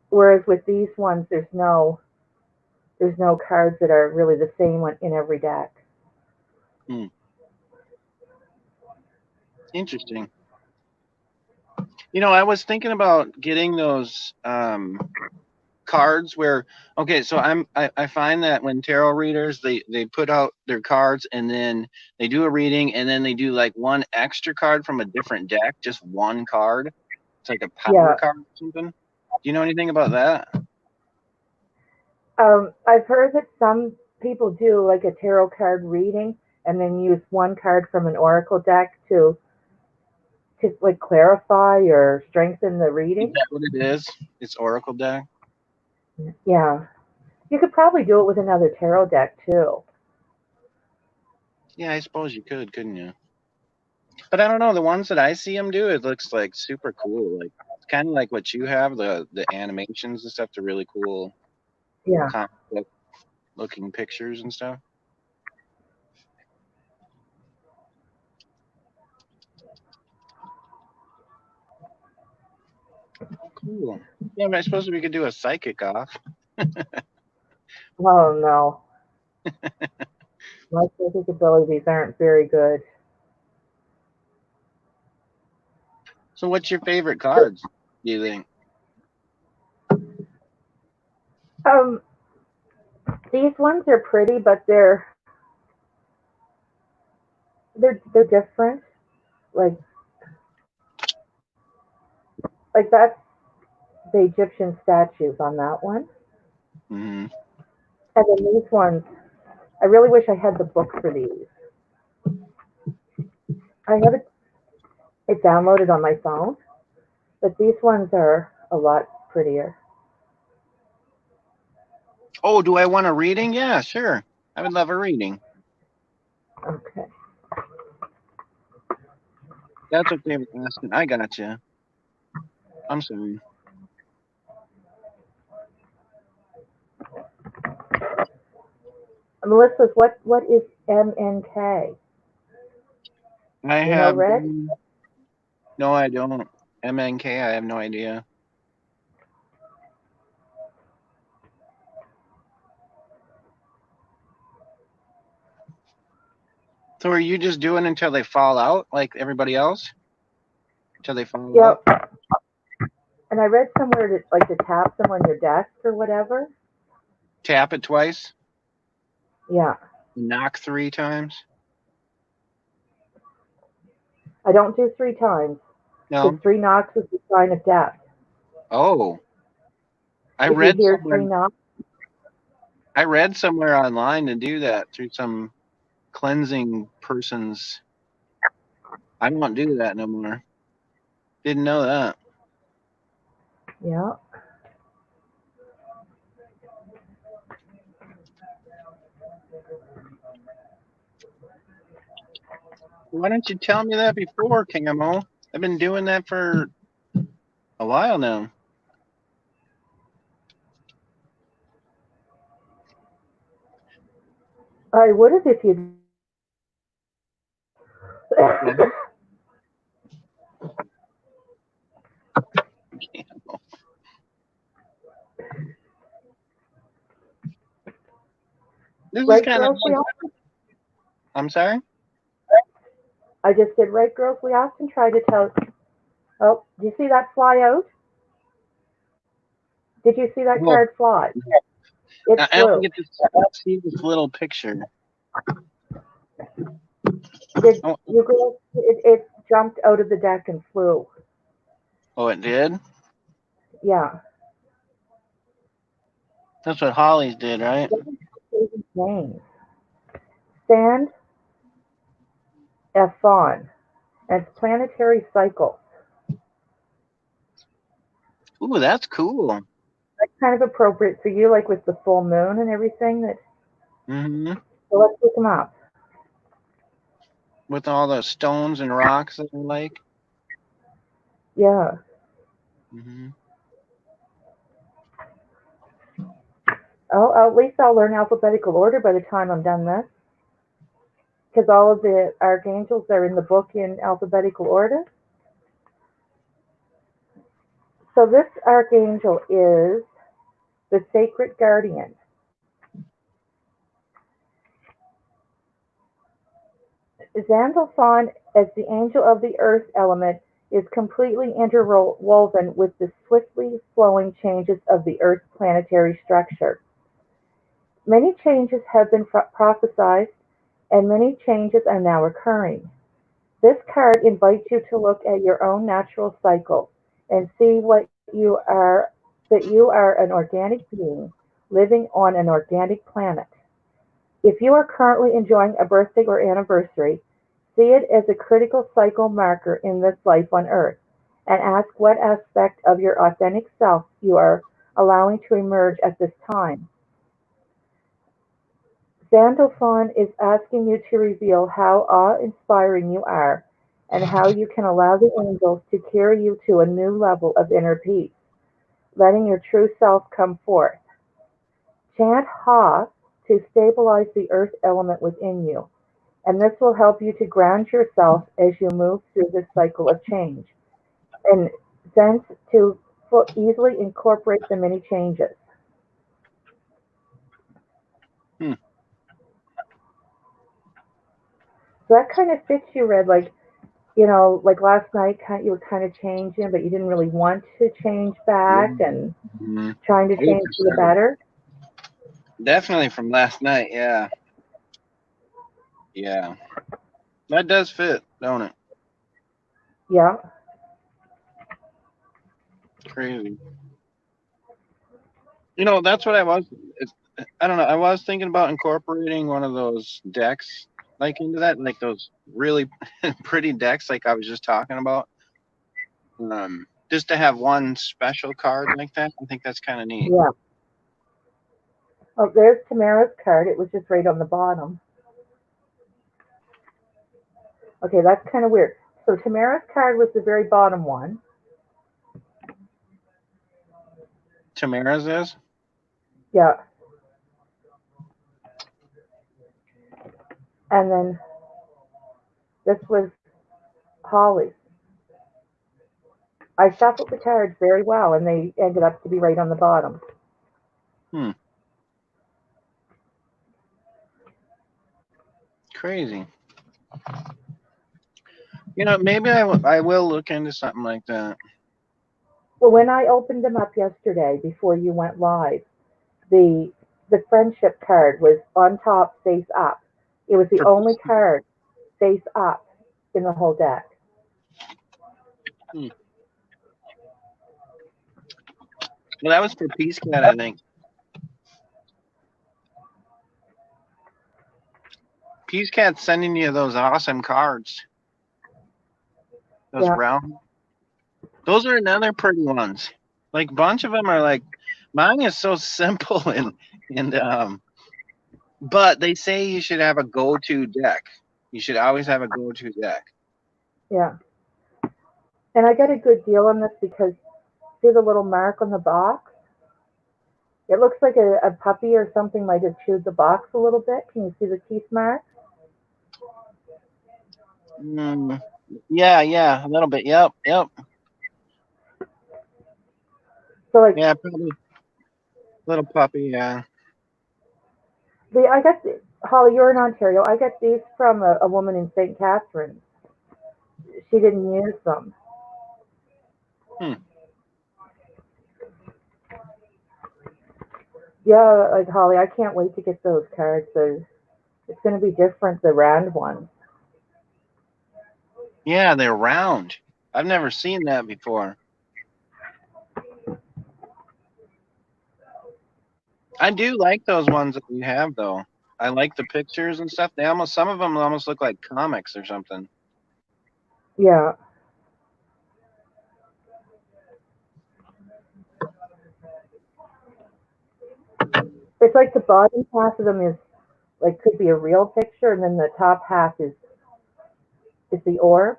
Whereas with these ones, there's no cards that are really the same one in every deck. Hmm. Interesting. I was thinking about getting those cards where okay, so I find that when tarot readers they put out their cards and then they do a reading and then they do like one extra card from a different deck, just one card. It's like a power Yeah. card or something. Do you know anything about that? I've heard that some people do like a tarot card reading and then use one card from an oracle deck to like clarify or strengthen the Is reading. that what it is? It's Oracle deck. Yeah. You could probably do it with another tarot deck too. Yeah, I suppose you could, couldn't you? But I don't know. The ones that I see them do, it looks like super cool. Like it's kind of like what you have. The animations and stuff. They're really cool. Yeah. Comic book. looking pictures and stuff. Cool. Yeah, but I suppose we could do a psychic off. Oh no, my psychic abilities aren't very good. So, what's your favorite cards? Do you think? Um, these ones are pretty, but they're different. Like that's the Egyptian statues on that one, Hmm. and then these ones. I really wish I had the book for these. I have it downloaded on my phone, but these ones are a lot prettier. Oh, do I want a reading? Yeah, sure. I would love a reading. Okay. That's okay with asking. I got you. I'm sorry. Melissa's what is MNK? I You know, have Red? no, I don't. MNK, I have no idea. So are you just doing until they fall out, like everybody else? Until they fall out? Yep. And I read somewhere that like to tap them on your desk or whatever. Tap it twice, Yeah. knock 3 times. I don't do 3 times because No. 3 knocks is the sign of death. Oh, I If you read hear somewhere. 3 knocks, I read somewhere online to do that through some cleansing person's. I don't do that no more. Didn't know that. yeah. Why don't you tell me that before, Camo? I've been doing that for a while now. I would have if you. Yeah. This is Right, kind of. girls? We often, I'm sorry. I just said, right, girls? We often try to tell. Oh, do you see that fly out? Did you see that Well, card fly? It I only flew. get to see this little picture. Did Oh, you girls? It jumped out of the deck and flew. oh, it did. Yeah. That's what Holly's did, right? Names. Sand F. It's planetary cycle. Ooh, that's cool. That's kind of appropriate for you, like with the full moon and everything. That Hmm. so let's look them up. With all the stones and rocks that I like. Yeah. Hmm. Oh, at least I'll learn alphabetical order by the time I'm done this, because all of the archangels are in the book in alphabetical order. So this archangel is the sacred guardian. Xanthophan, as the angel of the earth element, is completely interwoven with the swiftly flowing changes of the Earth's planetary structure. Many changes have been prophesied, and many changes are now occurring. This card invites you to look at your own natural cycle and see that you are an organic being living on an organic planet. If you are currently enjoying a birthday or anniversary, see it as a critical cycle marker in this life on Earth, and ask what aspect of your authentic self you are allowing to emerge at this time. Sandalphon is asking you to reveal how awe-inspiring you are and how you can allow the angels to carry you to a new level of inner peace, letting your true self come forth. Chant Ha to stabilize the earth element within you, and this will help you to ground yourself as you move through this cycle of change, and sense to easily incorporate the many changes. Hmm. So that kind of fits you, Red. Like, like last night, you were kind of changing, but you didn't really want to change back and Mm-hmm. trying to Oh, change for for the sure. better. Definitely from last night. Yeah. Yeah. That does fit, don't it? Yeah. Crazy. That's what I was. I don't know. I was thinking about incorporating one of those decks, like into that, like those really pretty decks, like I was just talking about. Just to have one special card like that, I think that's kind of neat. Yeah. Oh, there's Tamara's card. It was just right on the bottom. Okay, that's kind of weird. So Tamara's card was the very bottom one. Tamara's is. Yeah. And then this was Holly's. I shuffled the cards very well, and they ended up to be right on the bottom. Hmm. Crazy. Maybe I will look into something like that. Well, when I opened them up yesterday before you went live, the the friendship card was on top, face up. It was the For only card face up in the whole deck. hmm. Well, that was for Peace Cat, I think. Peace Cat's sending you those awesome cards. Those Yeah, round. Those are another pretty ones. Like a bunch of them are like mine is so simple and but they say you should have a go-to deck. You should always have a go-to deck. yeah. And I got a good deal on this because see the little mark on the box? It looks like a puppy or something might have chewed the box a little bit. Can you see the teeth mark? Mm, yeah, a little bit. Yep. So like Yeah, probably little puppy. Yeah. I got Holly, you're in Ontario. I got these from a woman in St. Catharines. She didn't use them. Hmm. Yeah, like Holly, I can't wait to get those cards. It's going to be different, the round ones. Yeah, they're round. I've never seen that before. I do like those ones that you have though. I like the pictures and stuff. Some of them almost look like comics or something. Yeah. It's like the bottom half of them is like could be a real picture, and then the top half is the orb.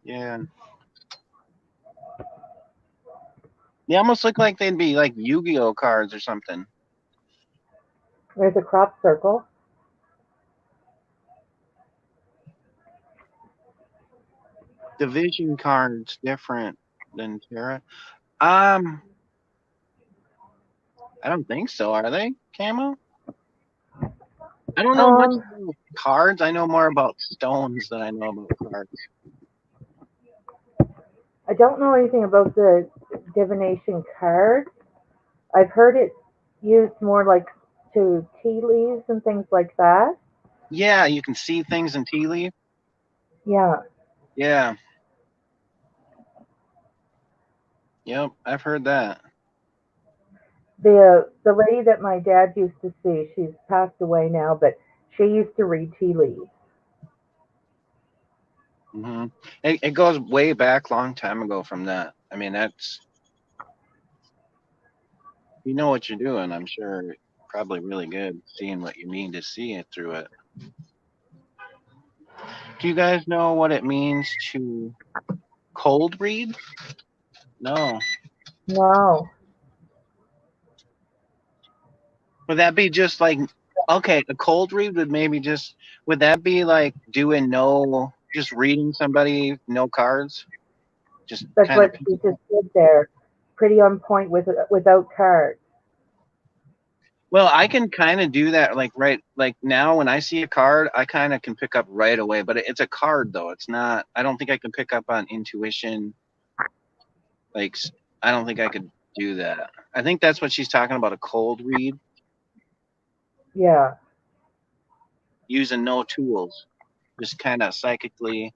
Yeah. They almost look like they'd be like Yu-Gi-Oh cards or something. There's a crop circle. Division cards different than Terra. Um, I don't think so. Are they camo? I don't know much Um, about cards. I know more about stones than I know about cards. I don't know anything about the divination card. I've heard it used more like to tea leaves and things like that. Yeah, you can see things in tea leaf. Yeah. Yeah. Yep, I've heard that. The lady that my dad used to see, she's passed away now, but she used to read tea leaves. hmm it goes way back, long time ago from that. I mean, that's you know what you're doing. I'm sure probably really good seeing what you mean to see it through it. Do you guys know what it means to cold read? No. No. Would that be just like, okay, a cold read would maybe just, would that be like doing no, just reading somebody, no cards? Just That's kind of, what she just did there. Pretty on point without cards. well, I can kind of do that like right, like now when I see a card, I kind of can pick up right away, but it's a card though. It's not, I don't think I can pick up on intuition. Like, I don't think I could do that. I think that's what she's talking about, a cold read Yeah. using no tools, just kind of psychically.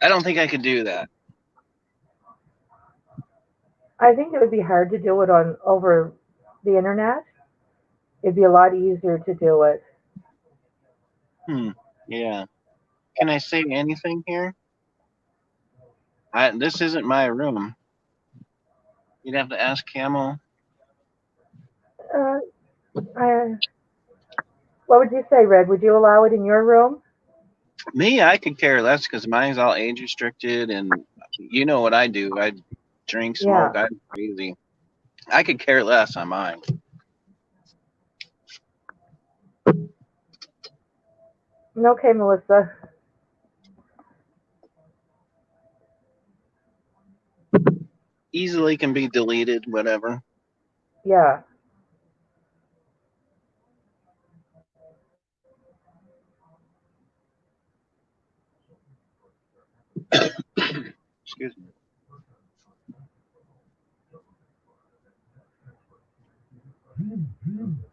I don't think I could do that. I think it would be hard to do it on over the internet. It'd be a lot easier to do it. Yeah. Can I say anything here? This isn't my room. You'd have to ask Camel. Uh, I, what would you say, Red? Would you allow it in your room? Me, I could care less because mine's all age restricted, and you know what I do. I drink, Yeah. smoke. I'm crazy. I could care less on mine. Okay, Melissa. Easily can be deleted, whatever. Yeah. Excuse me.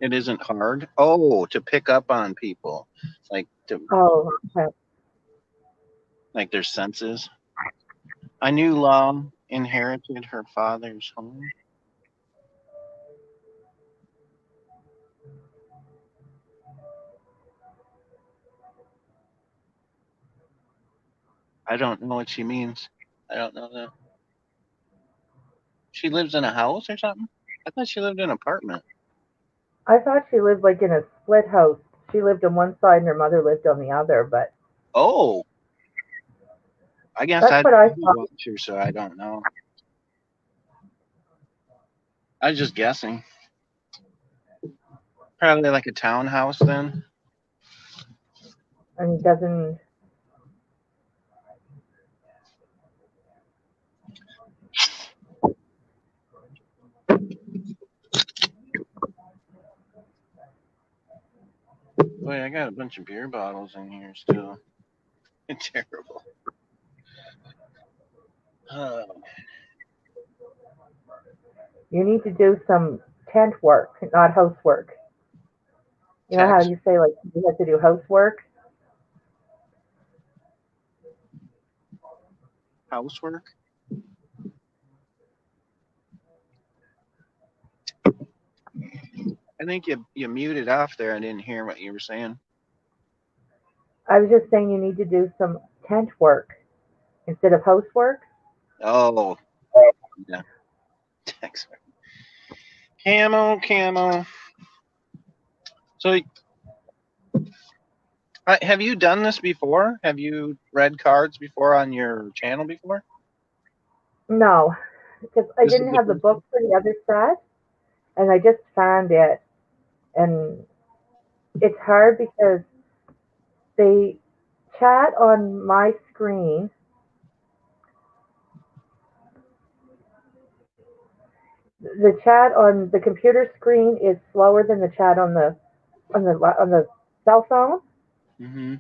It isn't hard. Oh, to pick up on people, like to Oh, okay. like their senses. I knew Law inherited her father's home. I don't know what she means. I don't know that. She lives in a house or something? I thought she lived in an apartment. I thought she lived like in a split house. She lived on one side and her mother lived on the other, but Oh, I guess that's I what I didn't thought. watch her, so I don't know. I was just guessing. Probably like a townhouse then. And doesn't. Boy, I got a bunch of beer bottles in here still. Terrible. Uh, You need to do some tent work, not housework. You know how text, you say like you have to do housework? housework. I think you muted off there. I didn't hear what you were saying. I was just saying you need to do some tent work instead of housework. Oh, yeah. Text. Camo. So, have you done this before? Have you read cards before on your channel before? No, because I This is didn't the have the first one. book for the other set, and I just found it, and it's hard because they chat on my screen. The chat on the computer screen is slower than the chat on the cell phone. Mm-hmm.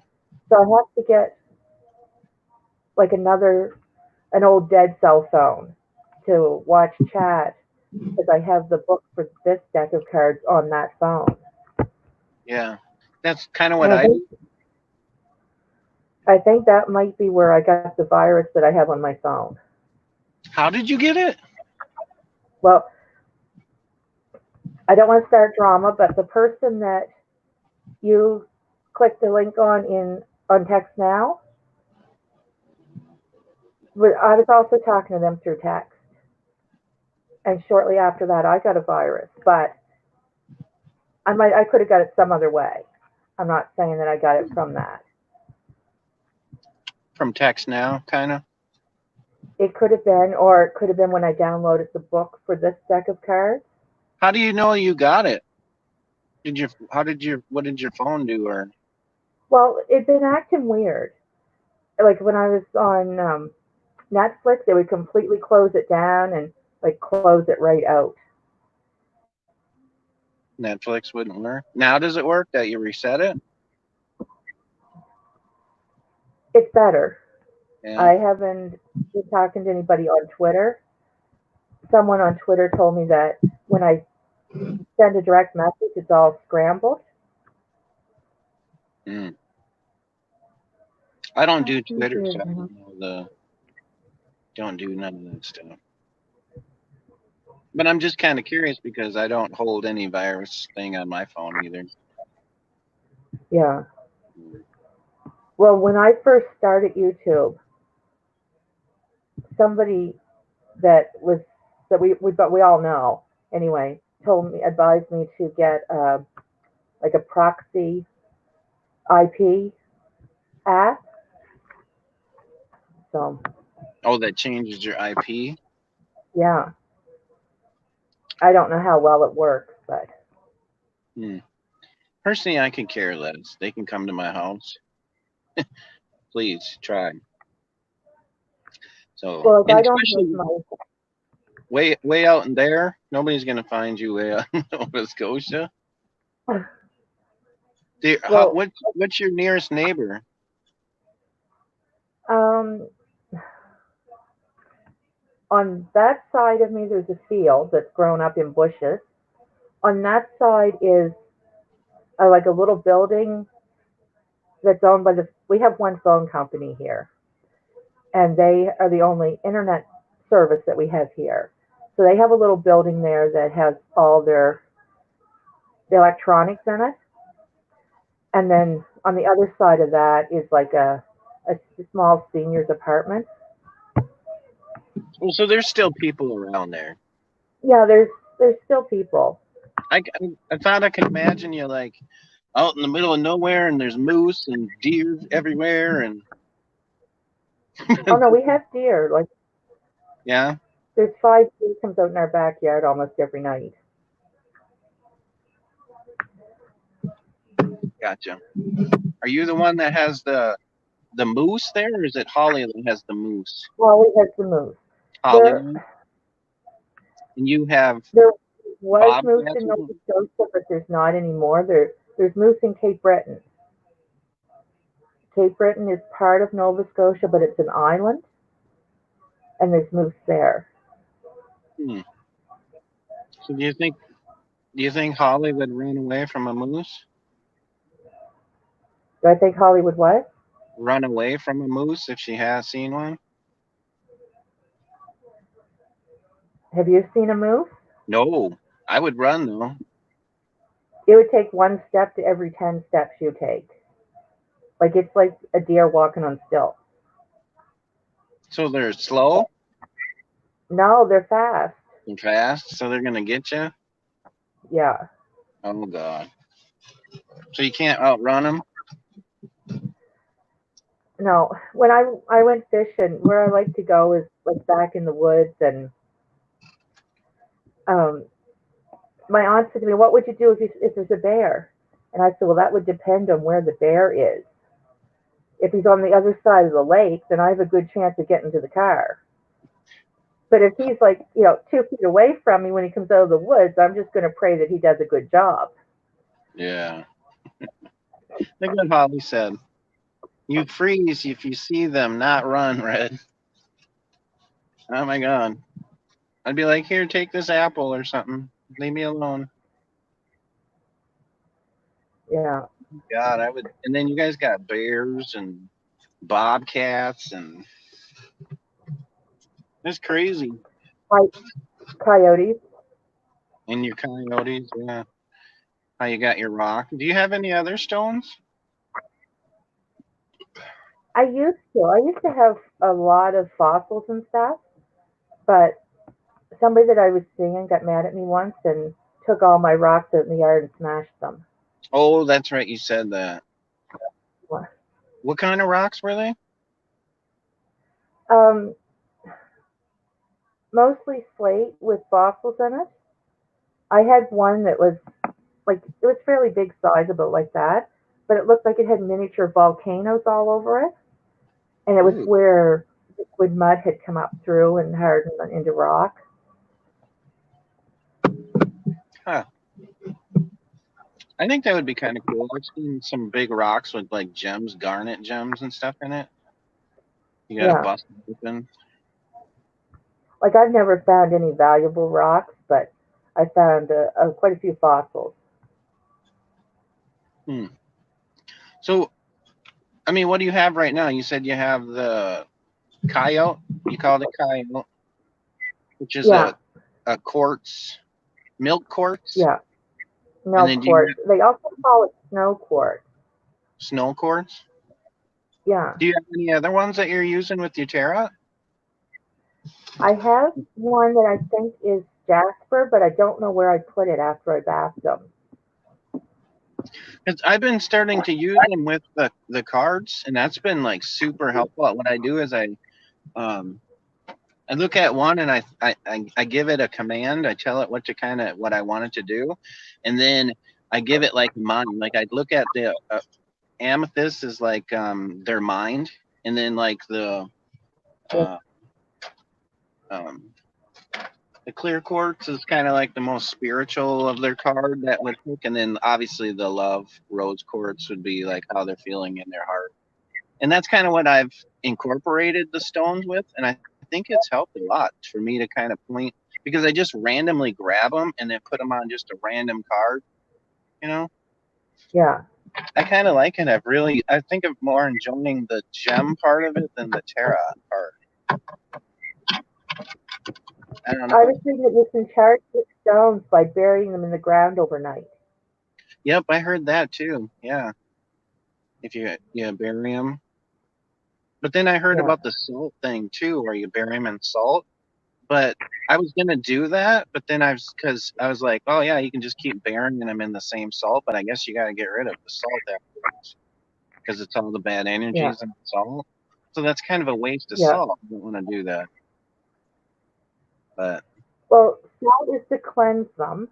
So I have to get like an old dead cell phone to watch chat because I have the book for this deck of cards on that phone. Yeah, that's kind of And what I I think do. I think that might be where I got the virus that I have on my phone. How did you get it? Well, I don't want to start drama, but the person that you click the link on text now, I was also talking to them through text. And shortly after that, I got a virus, but I could have got it some other way. I'm not saying that I got it from that. From text now, kind of. It could have been, or it could have been when I downloaded the book for this deck of cards. How do you know you got it? What did your phone do? Or Well, it'd been acting weird. Like when I was on Netflix, they would completely close it down and like close it right out. Netflix wouldn't work? Now does it work that you reset it? It's better. Yeah. I haven't been talking to anybody on Twitter. Someone on Twitter told me that when I send a direct message, it's all scrambled. Mm. I don't That's do Twitter, so weird. I don't do none of that stuff. But I'm just kind of curious because I don't hold any virus thing on my phone either. Yeah. Well, when I first started YouTube, somebody that was that but we all know anyway told me advised me to get like a proxy IP app. So Oh, that changes your IP? yeah, I don't know how well it works, but Hmm. Personally, I can care less. They can come to my house. Please try. So, well, if and I don't have especially my way out in there, nobody's gonna find you way out in Nova Scotia. well, What's your nearest neighbor? um, on that side of me, there's a field that's grown up in bushes. On that side is like a little building that's owned by the. We have one phone company here, and they are the only internet service that we have here. So they have a little building there that has all their electronics in it, and then on the other side of that is like a small seniors apartment. Well, so there's still people around there. Yeah, there's still people. I thought I could imagine you like out in the middle of nowhere and there's moose and deer everywhere and Oh no, we have deer. Like yeah, there's 5 deer comes out in our backyard almost every night. gotcha. Are you the one that has the moose there, or is it Holly that has the moose? Well, we have the moose. Holly, There and you have there was moose bobcats in with Nova them? Scotia, but there's not anymore. There's moose in Cape Breton. Cape Breton is part of Nova Scotia, but it's an island, and there's moose there. Hmm. So do you think Holly would run away from a moose? Do I think Hollywood what? Run away from a moose if she has seen one? Have you seen a moose? No, I would run though. It would take one step to every 10 steps you take. Like it's like a deer walking on stilts. So they're slow No, they're fast. and fast, so they're gonna get you. Yeah. Oh God! So you can't outrun them. No, when I went fishing, where I like to go is like back in the woods, and um, my aunt said to me, "What would you do if there's a bear?" And I said, "Well, that would depend on where the bear is. If he's on the other side of the lake, then I have a good chance of getting to the car. But if he's like 2 feet away from me when he comes out of the woods, I'm just going to pray that he does a good job." Yeah, like what Holly said. You freeze if you see them, not run, Red. Oh my God! I'd be like, here, take this apple or something. Leave me alone. Yeah. God, I would. And then you guys got bears and bobcats, and it's crazy. Coyotes. And your coyotes, yeah. How you got your rock? Do you have any other stones? I used to have a lot of fossils and stuff, but somebody that I was seeing got mad at me once and took all my rocks out in the yard and smashed them. Oh, that's right. You said that. What kind of rocks were they? Um, Mostly slate with fossils in it. I had one that was like it was fairly big size, about like that, but it looked like it had miniature volcanoes all over it, and it was Ooh. where liquid mud had come up through and hardened into rock. Huh. I think that would be kind of cool. I've seen some big rocks with like gems, garnet gems and stuff in it. You got to Yeah, bust it open. like I've never found any valuable rocks, but I found quite a few fossils. Hmm. So, I mean, what do you have right now? You said you have the coyote. You call it coyote, which is Yeah, a quartz, milk quartz. yeah, And no then do you quartz. have They also call it snow quartz. snow quartz? Yeah, Do you have any other ones that you're using with your tarot? I have one that I think is jasper, but I don't know where I put it after I bathed them. Because I've been starting to use them with the cards, and that's been like super helpful. What I do is um I look at one and I give it a command. I tell it what I want it to do, and then I give it like mind. Like I look at the amethyst is like their mind, and then like Yeah, uh, um, the clear quartz is kind of like the most spiritual of their card that would pick, and then obviously the love rose quartz would be like how they're feeling in their heart, and that's kind of what I've incorporated the stones with, and I think it's helped a lot for me to kind of point because I just randomly grab them and then put them on just a random card, you know. yeah. I kind of like it. I think I'm more enjoying the gem part of it than the tarot part. I don't I know. was thinking that you can charge the stones by burying them in the ground overnight. Yep, I heard that too. Yeah, if you bury them. But then I heard Yeah, about the salt thing too, where you bury them in salt. But I was gonna do that, but then because I was like, oh yeah, you can just keep burying them in the same salt, but I guess you got to get rid of the salt afterwards because it's all the bad yeah, energies in the salt. So that's kind of a waste of yeah. salt. I don't want to do that. But Well, salt is to cleanse them,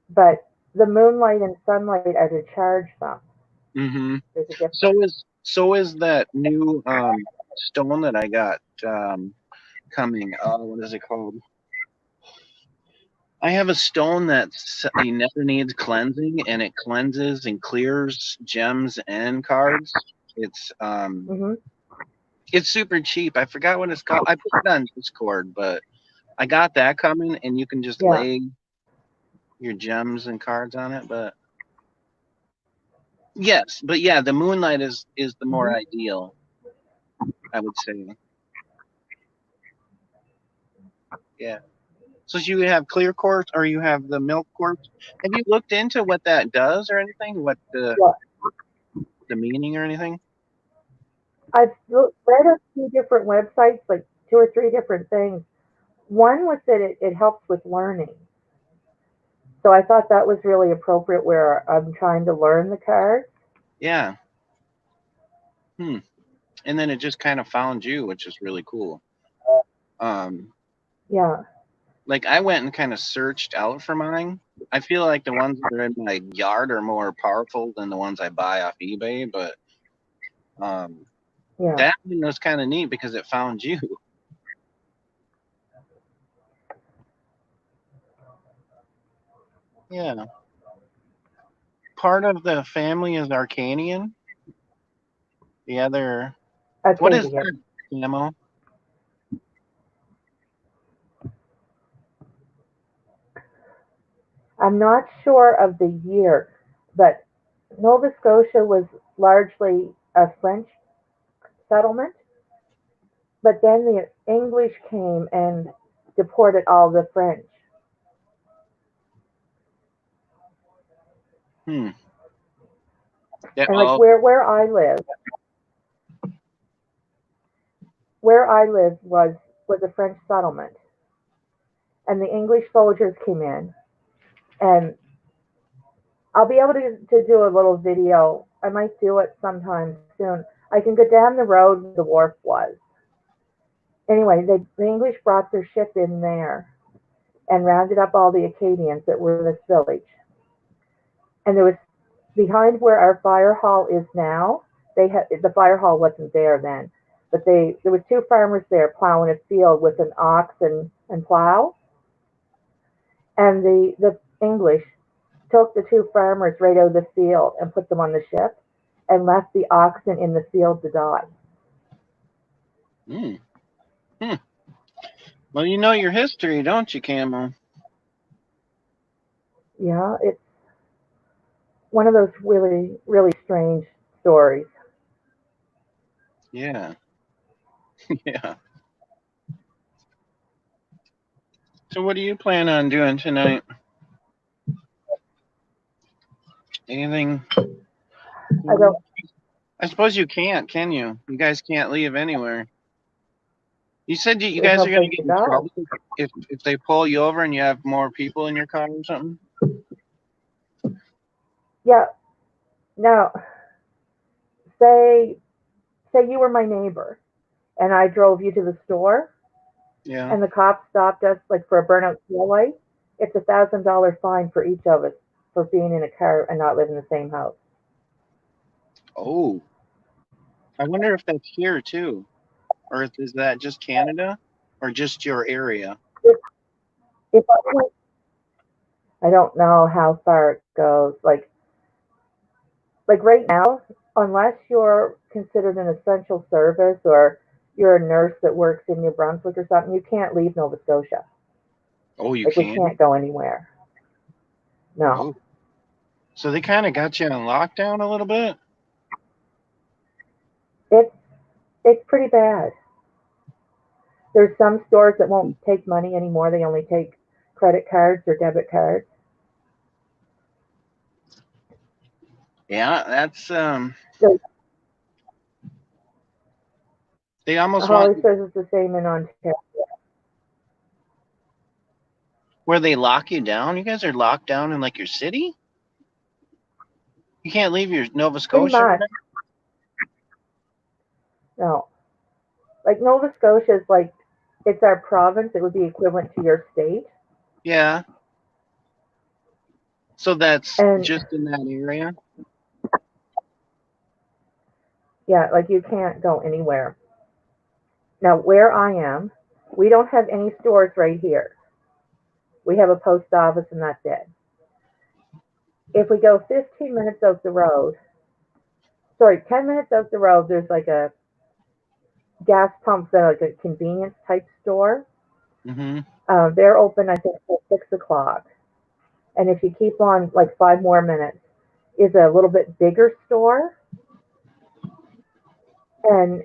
but the moonlight and sunlight are to charge them. hmm There's a difference. so is that new stone that I got coming. What is it called? I have a stone that's he never needs cleansing, and it cleanses and clears gems and cards. It's um, Hmm. it's super cheap. I forgot what it's called. I put it on Discord, but I got that coming, and you can just Yeah. lay your gems and cards on it. But yes, but yeah, the moonlight is the Hmm. more ideal, I would say. Yeah. So you have clear quartz or you have the milk quartz. Have you looked into what that does or anything? What Yeah. the meaning or anything? Read a few different websites, like two or three different things. One was that it helps with learning. So I thought that was really appropriate where I'm trying to learn the cards. Yeah. Hmm. And then it just kind of found you, which is really cool. Um, Yeah. like I went and kind of searched out for mine. I feel like the ones that are in my yard are more powerful than the ones I buy off eBay, but um, Yeah. that one was kind of neat because it found you. Yeah. Part of the family is Arcanian. The other, what is Acadian. that camo? I'm not sure of the year, but Nova Scotia was largely a French settlement, but then the English came and deported all the French. Hmm. Yeah. And like Oh. where I lived was a French settlement, and the English soldiers came in, and I'll be able to do a little video. I might do it sometime soon. I can go down the road where the wharf was. Anyway, the English brought their ship in there, and rounded up all the Acadians that were in this village. And there was behind where our fire hall is now. They had the fire hall wasn't there then, but there was two farmers there plowing a field with an ox and plow. And the English took the two farmers right out of the field and put them on the ship and left the oxen in the field to die. Hmm. Hmm. Well, you know your history, don't you, Camel? Yeah, it's one of those really, really strange stories. Yeah. Yeah. So what do you plan on doing tonight? Anything? I don't. I suppose you can't, can you? You guys can't leave anywhere. You said you There's guys no are going to place get to in go. trouble if they pull you over and you have more people in your car or something? Yeah. Now, say say you were my neighbor and I drove you to the store Yeah. and the cops stopped us like for a burnout fuel light. It's $1,000 fine for each of us for being in a car and not living in the same house. Oh, I wonder if that's here too. Or is that just Canada or just your area? If, if I don't know how far it goes. Like right now, unless you're considered an essential service or you're a nurse that works in New Brunswick or something, you can't leave Nova Scotia. Oh, you Like we can? can't go anywhere. No. Oh. So they kind of got you on lockdown a little bit? It's it's pretty bad. There's some stores that won't take money anymore. They only take credit cards or debit cards. Yeah, that's So they almost want Holly says it's the same in Ontario. where they lock you down. You guys are locked down in like your city? You can't leave your Nova Pretty Scotia or much. whatever? No. Like Nova Scotia is like it's our province. It would be equivalent to your state. Yeah. So that's And just in that area? yeah, like you can't go anywhere. Now where I am, we don't have any stores right here. We have a post office and that's it. If we go 15 minutes up the road, sorry, 10 minutes up the road, there's like a gas pump, so like a convenience type store. Mm-hmm. They're open, I think, till 6 o'clock. And if you keep on like 5 more minutes, is a little bit bigger store, and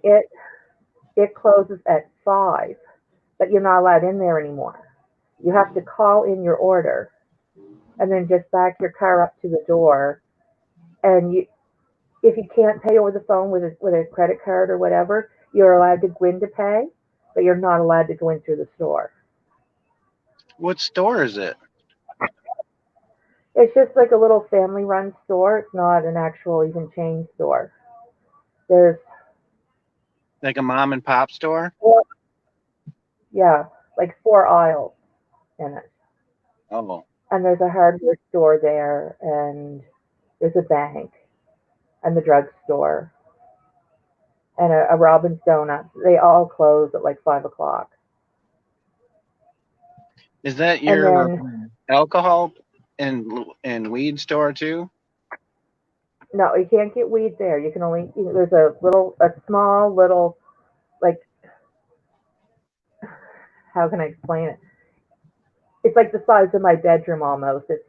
it closes at 5, but you're not allowed in there anymore. You have to call in your order, and then just back your car up to the door. And if you can't pay over the phone with a credit card or whatever, you're allowed to go in to pay, but you're not allowed to go in through the store. What store is it? It's just like a little family run store. It's not an actual even chain store. There's Like a mom and pop store? four, yeah, like 4 aisles in it. Oh. And there's a hardware store there, and there's a bank, and the drugstore, and a Robin's Donuts. They all close at like 5 o'clock. Is that And your then alcohol and weed store too? no, you can't get weed there. You can only there's a small little like how can I explain it? It's like the size of my bedroom almost. It's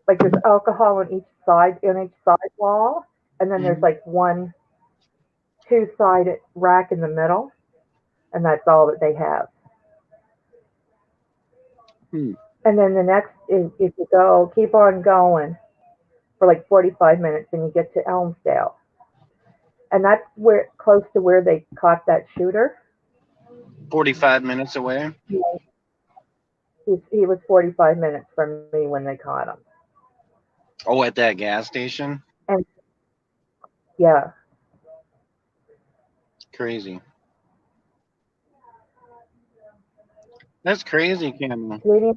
like there's alcohol on each side wall, and then there's Mm-hmm. like one two-sided rack in the middle, and that's all that they have. Hmm. And then the next is if you go keep on going for like 45 minutes, and you get to Elmsdale, and that's where close to where they caught that shooter. 45 minutes away. He was 45 minutes from me when they caught him. Oh, at that gas station? And yeah, Crazy. That's crazy, Cameron. Reading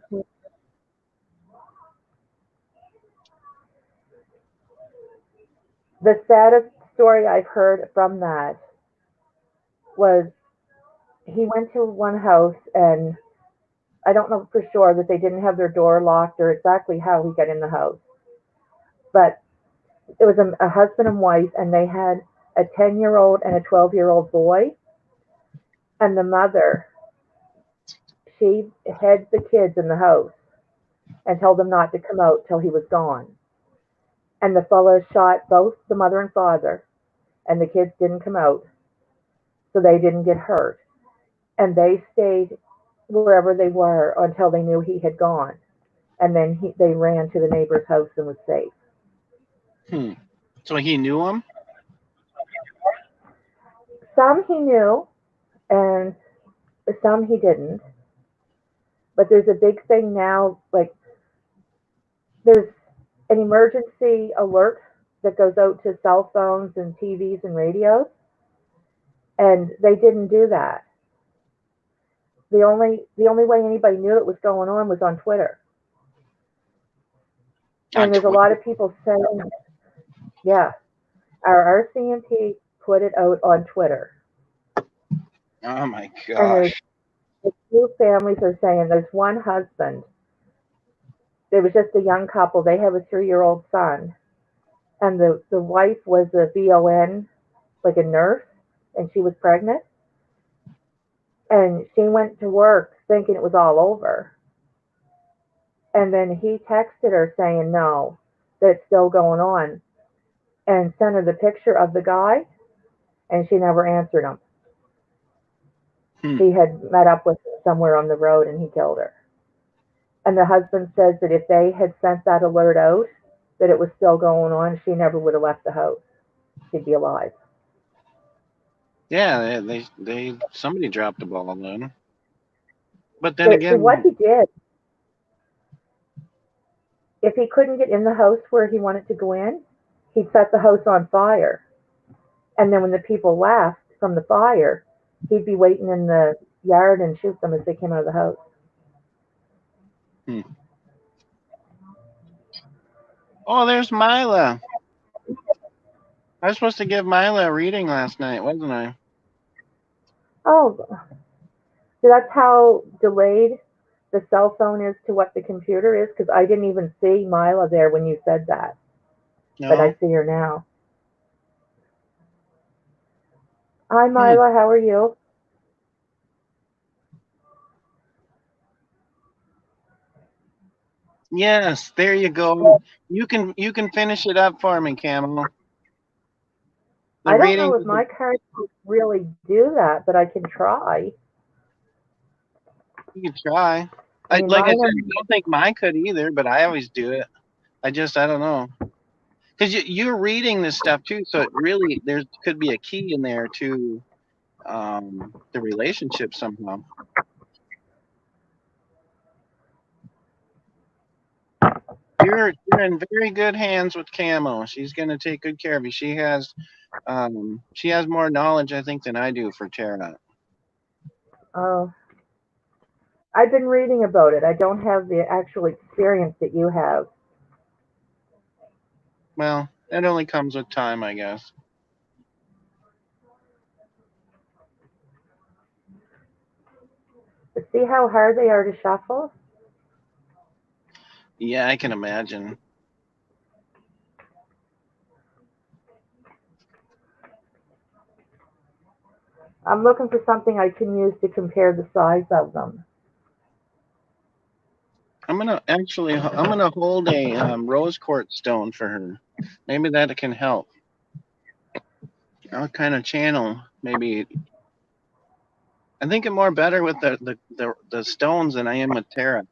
the saddest story I've heard from that was he went to one house and I don't know for sure that they didn't have their door locked or exactly how he got in the house, but it was a husband and wife and they had a 10-year-old and a 12-year-old boy, and the mother, she hid the kids in the house and told them not to come out till he was gone. And the fellow shot both the mother and father, and the kids didn't come out, so they didn't get hurt. And they stayed wherever they were until they knew he had gone. And then they ran to the neighbor's house and was safe. Hmm. So he knew him? Some he knew, and some he didn't. But there's a big thing now, like there's an emergency alert that goes out to cell phones and TVs and radios, and they didn't do that. The only way anybody knew it was going on was on Twitter. On And there's a lot Twitter? of people saying, yeah, our RCMP put it out on Twitter. Oh my And there's gosh. the two families are saying there's one husband. It was just a young couple. They have a 3-year-old son. And the wife was a VON, like a nurse, and she was pregnant. And she went to work thinking it was all over. And then he texted her saying no, that it's still going on, and sent her the picture of the guy, and she never answered him. Hmm. He had met up with her somewhere on the road and he killed her. And the husband says that if they had sent that alert out, that it was still going on, she never would have left the house. She'd be alive. Yeah, they somebody dropped the ball then. But then But see what again, he did, if he couldn't get in the house where he wanted to go in, he'd set the house on fire. And then when the people left from the fire, he'd be waiting in the yard and shoot them as they came out of the house. hmm. Oh, there's Mila. I was supposed to give Mila a reading last night, wasn't I? Oh, so that's how delayed the cell phone is to what the computer is? Because I didn't even see Mila there when you said that, but I No. see her now. Hi, Hmm. Mila. How are you? Yes, there you go. You can finish it up for me, Camel. The I don't reading know if my cards really do that, but I can try. you can try. I I mean, like I mine said, are. I don't think mine could either, but I always do it. I don't know. Because you're reading this stuff too, so it really there could be a key in there to the relationship somehow. You're in very good hands with Camo. She's gonna take good care of you. She has more knowledge I think than I do for tarot. Oh, I've been reading about it. I don't have the actual experience that you have. Well, it only comes with time, I guess. But see how hard they are to shuffle? Yeah, I can imagine. I'm looking for something I can use to compare the size of them. I'm gonna hold a rose quartz stone for her. Maybe that can help. I'll kind of channel maybe. I think I'm more better with the stones than I am with tarot.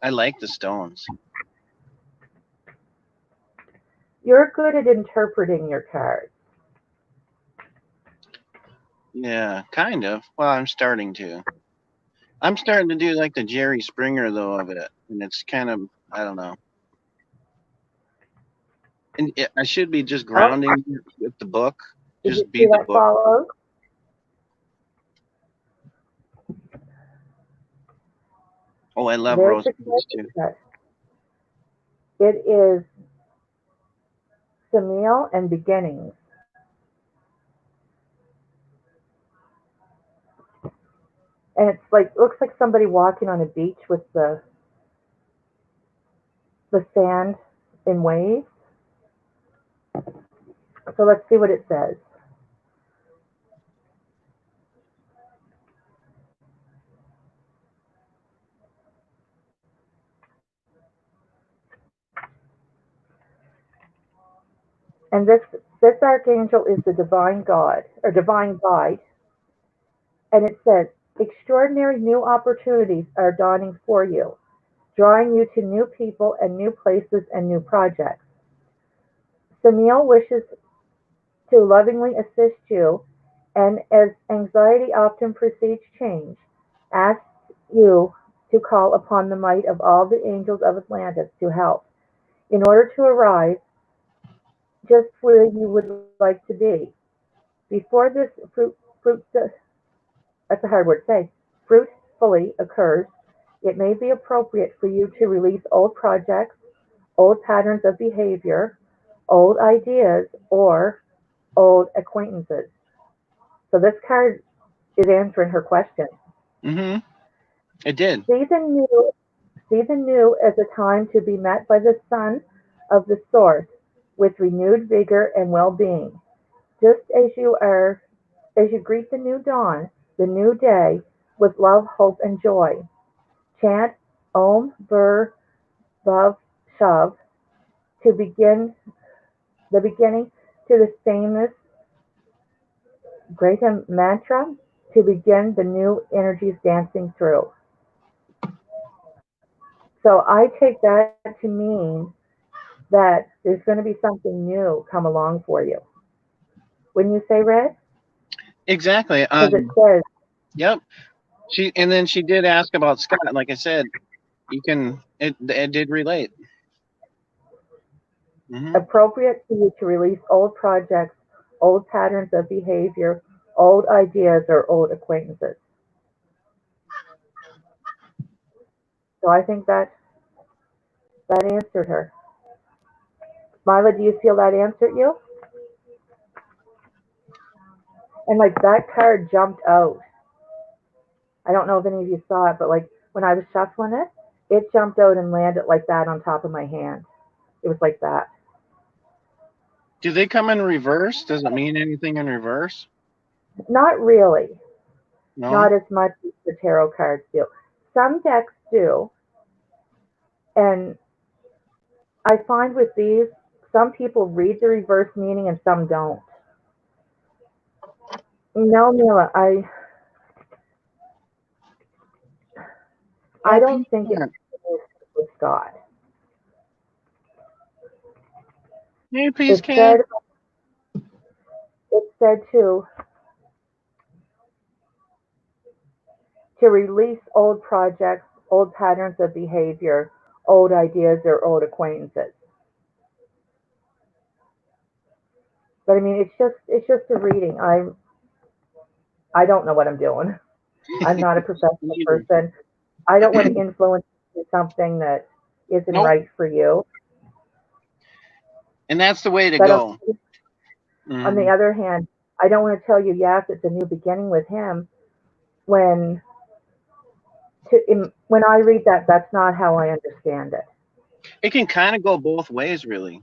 I like the stones. You're good at interpreting your cards. Yeah, kind of. Well, I'm starting to. I'm starting to do like the Jerry Springer though of it, and it's kind of I don't know. And I should be just Oh, grounding with the book. did you Just be see the that book. follow? Oh, I love Very rose quartz too. significant. It is Samiel and beginnings. And it's like looks like somebody walking on a beach with the sand in waves. So let's see what it says. And this archangel is the divine God or divine guide, and it says extraordinary new opportunities are dawning for you, drawing you to new people and new places and new projects. Samiel wishes to lovingly assist you, and as anxiety often precedes change, asks you to call upon the might of all the angels of Atlantis to help in order to arrive just where you would like to be. Before this that's a hard word to say, fruitfully occurs, it may be appropriate for you to release old projects, old patterns of behavior, old ideas, or old acquaintances. So this card is answering her question. Mm-hmm. It did. See the new, see the new as a time to be met by the sun of the source with renewed vigor and well-being. Just as you greet the new dawn, the new day, with love, hope, and joy. Chant Om Bur Bhav Shav to begin the beginning to the famous Graham mantra to begin the new energies dancing through. So I take that to mean that there's going to be something new come along for you. Wouldn't you say, Red? Exactly. Because it says Yep. And then she did ask about Scott. Like I said, you can. It did relate. Hmm. appropriate for you to release old projects, old patterns of behavior, old ideas, or old acquaintances. So I think that answered her. Mila, do you feel that answered you? And like that card jumped out. I don't know if any of you saw it, but like when I was shuffling it, it jumped out and landed like that on top of my hand. It was like that. Do they come in reverse? Does it mean anything in reverse? Not really. No. Not as much as the tarot cards do. Some decks do, and I find with these, some people read the reverse meaning and some don't. No, Mila, I Oh, don't think it Peacock. was God. Hey, It Peacock. said it said to release old projects, old patterns of behavior, old ideas, or old acquaintances. But I mean, it's just a reading. I don't know what I'm doing. I'm not a professional Neither. person. I don't want to influence something that isn't Nope. right for you. And that's the way to But go. on the Hmm. other hand, I don't want to tell you yes, it's a new beginning with him when when I read that, that's not how I understand it. It can kind of go both ways, really.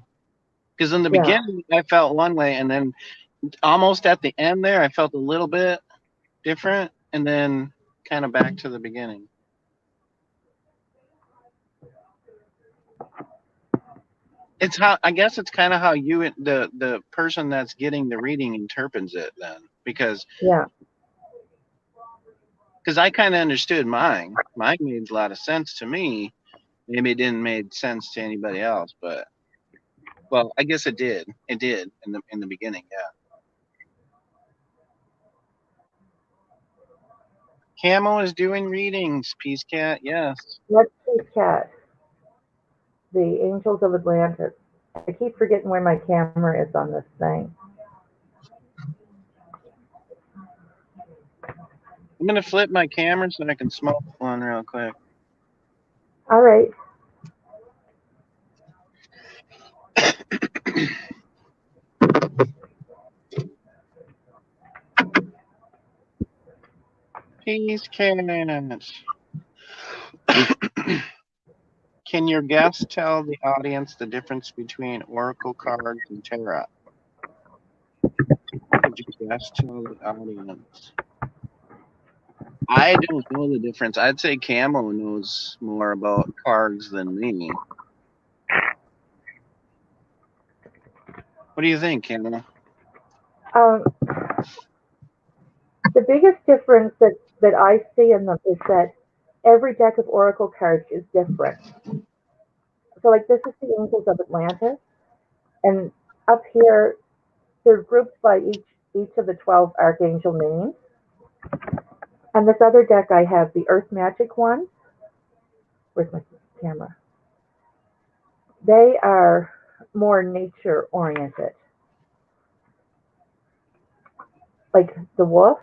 Because in the Yeah. beginning, I felt one way, and then almost at the end there, I felt a little bit different, and then kind of back to the beginning. It's how I guess it's kind of how the person that's getting the reading interprets it then, Yeah. because I kind of understood mine. Mine made a lot of sense to me. Maybe it didn't make sense to anybody else, but well, I guess it did. It did in the beginning. Yeah. Camo is doing readings. Peace Cat. Yes. Let's see, Cat, the Angels of Atlantis. I keep forgetting where my camera is on this thing. I'm gonna flip my camera so I can smoke one real quick. All right. Peace, cats. Can your guest tell the audience the difference between oracle cards and tarot? Could your guest tell the audience? I don't know the difference. I'd say Camo knows more about cards than me. What do you think, Camo? Um, the biggest difference that I see in them is that every deck of oracle cards is different. So, like, this is the Angels of Atlantis, and up here they're grouped by each of the 12 archangel names. And this other deck I have the Earth Magic one. Where's my camera? They are more nature oriented, like the wolf.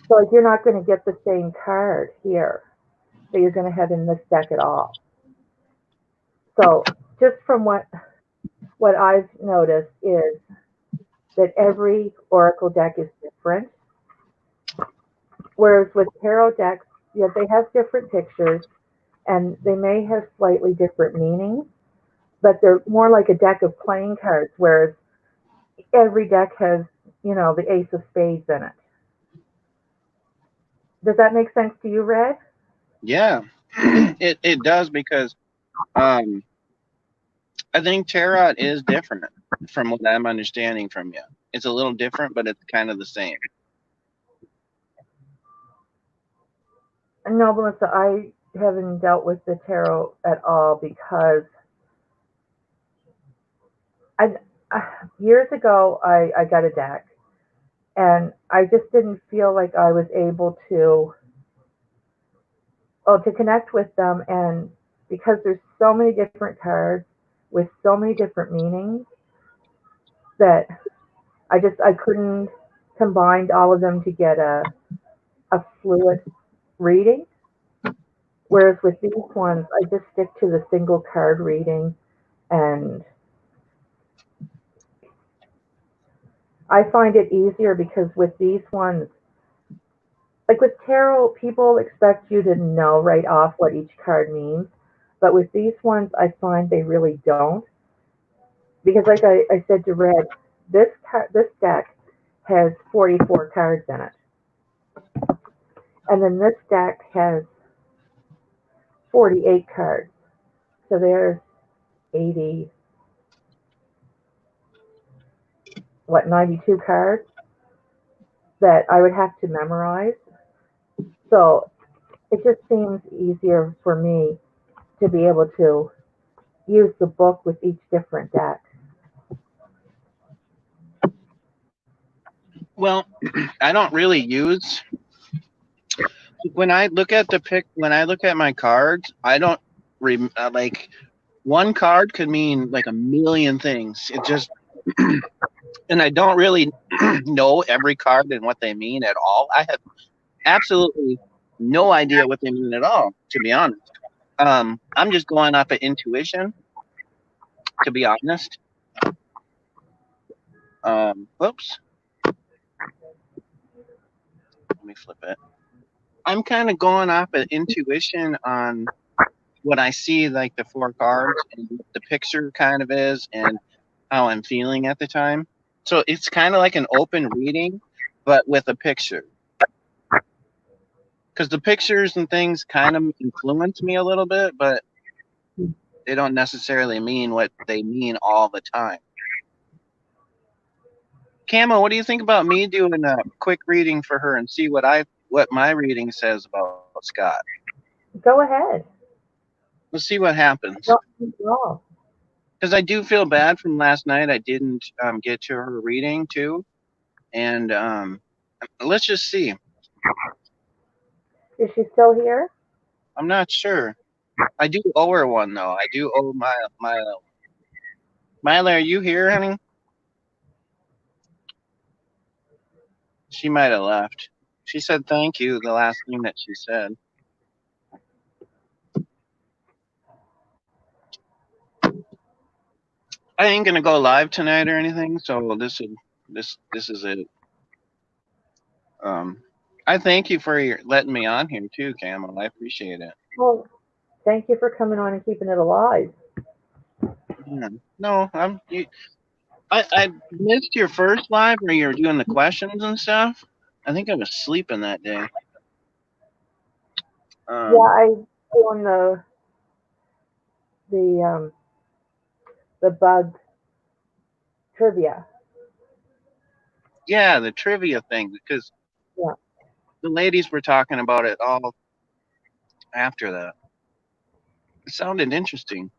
So, like, you're not going to get the same card here that you're going to have in this deck at all. So, just from what I've noticed is that every oracle deck is different. Whereas with tarot decks, yeah, they have different pictures and they may have slightly different meanings, but they're more like a deck of playing cards, whereas every deck has, the ace of spades in it. Does that make sense to you, Red? Yeah, it does because um, I think tarot is different from what I'm understanding from you. It's a little different, but it's kind of the same. No, Melissa, I haven't dealt with the tarot at all because I years ago I got a deck and I just didn't feel like I was able to connect with them, and because there's so many different cards with so many different meanings that I couldn't combine all of them to get a fluid reading. Whereas with these ones, I just stick to the single card reading, and I find it easier because with these ones, like with tarot, people expect you to know right off what each card means. But with these ones, I find they really don't. Because, like I said to Red, this deck has 44 cards in it. And then this deck has 48 cards. So there's 80, 92 cards that I would have to memorize. So it just seems easier for me to be able to use the book with each different deck. Well, I don't really use when I look at when I look at my cards, I don't like one card could mean like a million things. It just and I don't really know every card and what they mean at all. I have absolutely no idea what they mean at all, to be honest. I'm just going off of intuition, to be honest. Whoops. Let me flip it. I'm kind of going off of intuition on what I see, like the four cards and what the picture kind of is and how I'm feeling at the time. So it's kind of like an open reading, but with a picture. Because the pictures and things kind of influence me a little bit, but they don't necessarily mean what they mean all the time. Camo, what do you think about me doing a quick reading for her and see what my reading says about Scott? Go ahead. Let's see what happens. No. Because I do feel bad from last night. I didn't get to her reading too, and let's just see. Is she still here? I'm not sure. I do owe her one though. I do owe Milo. Milo, are you here, honey? She might have left. She said thank you. The last thing that she said. I ain't gonna go live tonight or anything, so this is it. Um, I thank you for your letting me on here too, Camel. I appreciate it. Well, thank you for coming on and keeping it alive. Yeah. No, I missed your first live where you were doing the questions and stuff. I think I was sleeping that day. Yeah, Um, I doing the the bug trivia. yeah, the trivia thing because Yeah. the ladies were talking about it all after that. It sounded interesting.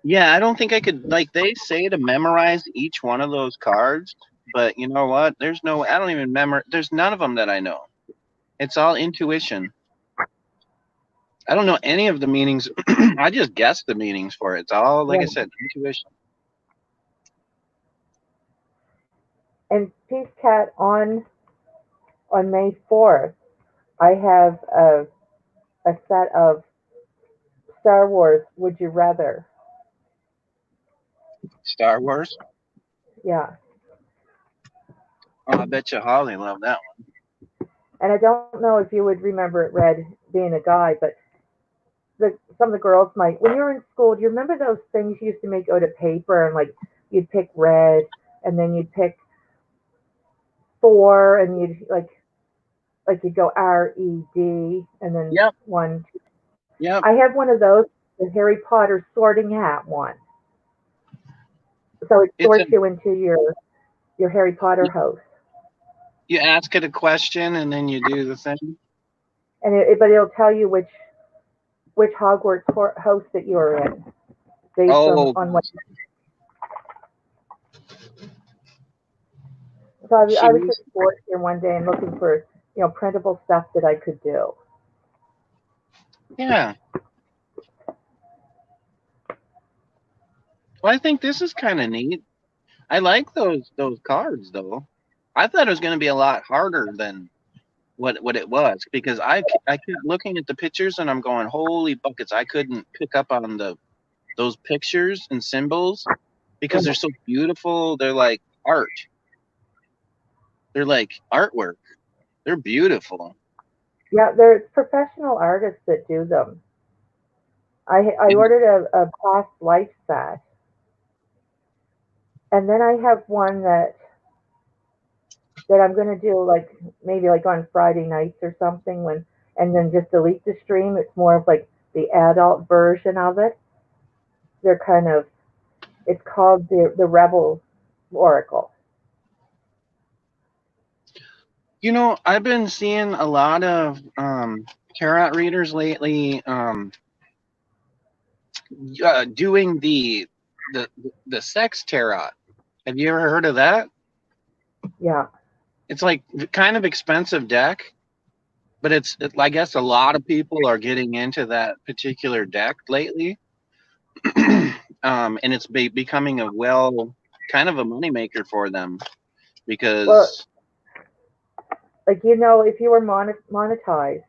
Yeah, I don't think I could like they say to memorize each one of those cards, but you know what? There's no I don't even memorize there's none of them that I know. It's all intuition. I don't know any of the meanings. I just guess the meanings for it. It's all like I Yeah. said, intuition. And Peace Cat on May 4th, I have a set of Star Wars Would You Rather. Star Wars. Yeah. Oh, I bet you Holly loved that And I don't know if you would remember it, Red, being a guy, but some of the girls might. When you were in school, do you remember those things you used to make out of paper and like you'd pick red and then you'd pick four and you'd like you'd go RED and then one. Yep, one. yep. I have one of those, the Harry Potter sorting hat one. So it It's a sorts you into your Harry Potter house. you ask it a question and then you do the thing. And but it'll tell you which Hogwarts house that you're in based Oh, on what. So I was shoes. just bored here one day and looking for printable stuff that I could do. Yeah. Well, I think this is kind of neat. I like those cards though. I thought it was going to be a lot harder than what it was because I kept looking at the pictures and I'm going, holy buckets! I couldn't pick up on those pictures and symbols because they're so beautiful. They're like art. They're like artwork. They're beautiful. Yeah, there's professional artists that do them. I And ordered a past life set, and then I have one that I'm going to do like maybe like on Friday nights or something and then just delete the stream. It's more of like the adult version of it. They're kind of it's called the Rebel Oracle. I've been seeing a lot of tarot readers lately doing the the sex tarot. Have you ever heard of that? Yeah, It's like kind of expensive deck, but I guess a lot of people are getting into that particular deck lately, and it's becoming a kind of a moneymaker for them well, because like if you were monetized,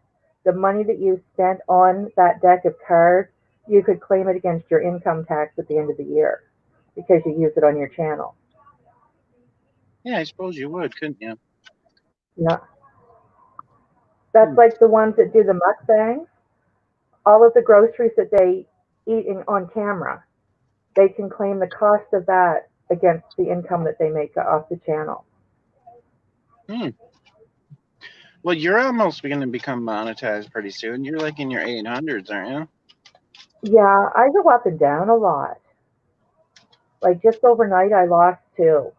the money that you spent on that deck of cards, you could claim it against your income tax at the end of the year because you use it on your channel. yeah, I suppose you would, couldn't you? Yeah, that's Hmm. like the ones that do the mukbangs. All of the groceries that they eat on camera, they can claim the cost of that against the income that they make off the channel. Hmm. Well, you're almost going to become monetized pretty soon. You're like in your 800s, aren't you? Yeah, I go up and down a lot. Like just overnight, I lost two.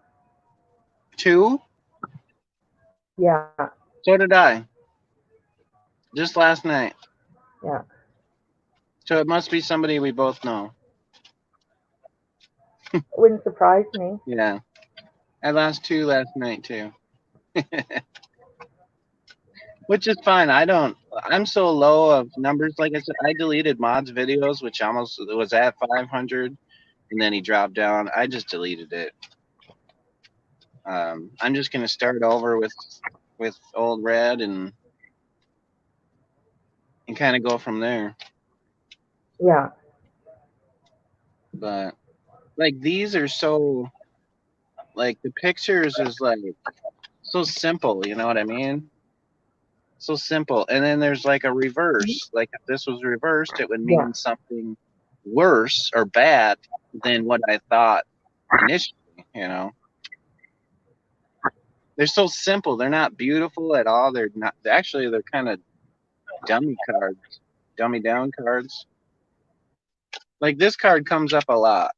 Two? Yeah, So did I. Just last night. yeah. So it must be somebody we both know. It wouldn't surprise me. Yeah. I lost two last night too. Which is fine. I'm so low of numbers. Like I said, I deleted Mod's videos, which almost was at 500, and then he dropped down. I just deleted it. I'm just gonna start over with old Red, and and kind of go from there. Yeah. But like these are so like the pictures is like so simple, you know what I mean? So simple. And then there's like a reverse. Like if this was reversed, it would Yeah. mean something worse or bad than what I thought initially, you know. They're so simple. They're not beautiful at all. They're not actually they're kind of dummy cards. Dummy down cards. Like this card comes up a lot.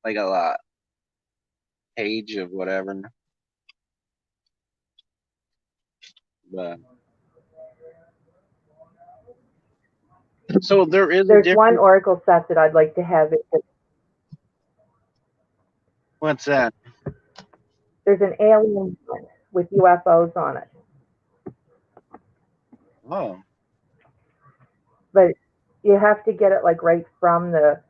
Like a lot. Page of whatever. But so there is a There's one difference. oracle set that I'd like to have. What's that? There's an alien one with UFOs on it, Oh. but you have to get it like right from the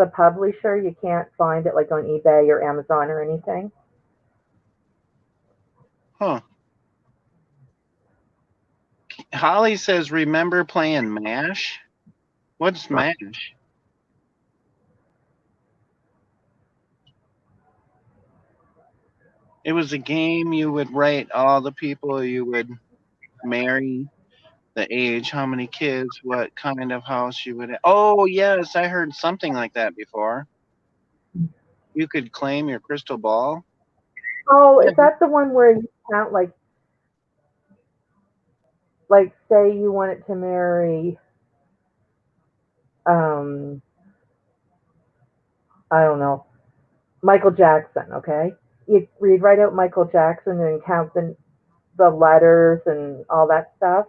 publisher. You can't find it like on eBay or Amazon or anything. Huh. Holly says remember playing MASH? What's MASH? It was a game you would write all the people you would marry, the age, how many kids, what kind of house you would have. Oh, yes, I heard something like that before. You could claim your crystal ball. Oh, Yeah. is that the one where you count like say you wanted to marry um I don't know, Michael Jackson, okay? You'd write out Michael Jackson and count the letters and all that stuff.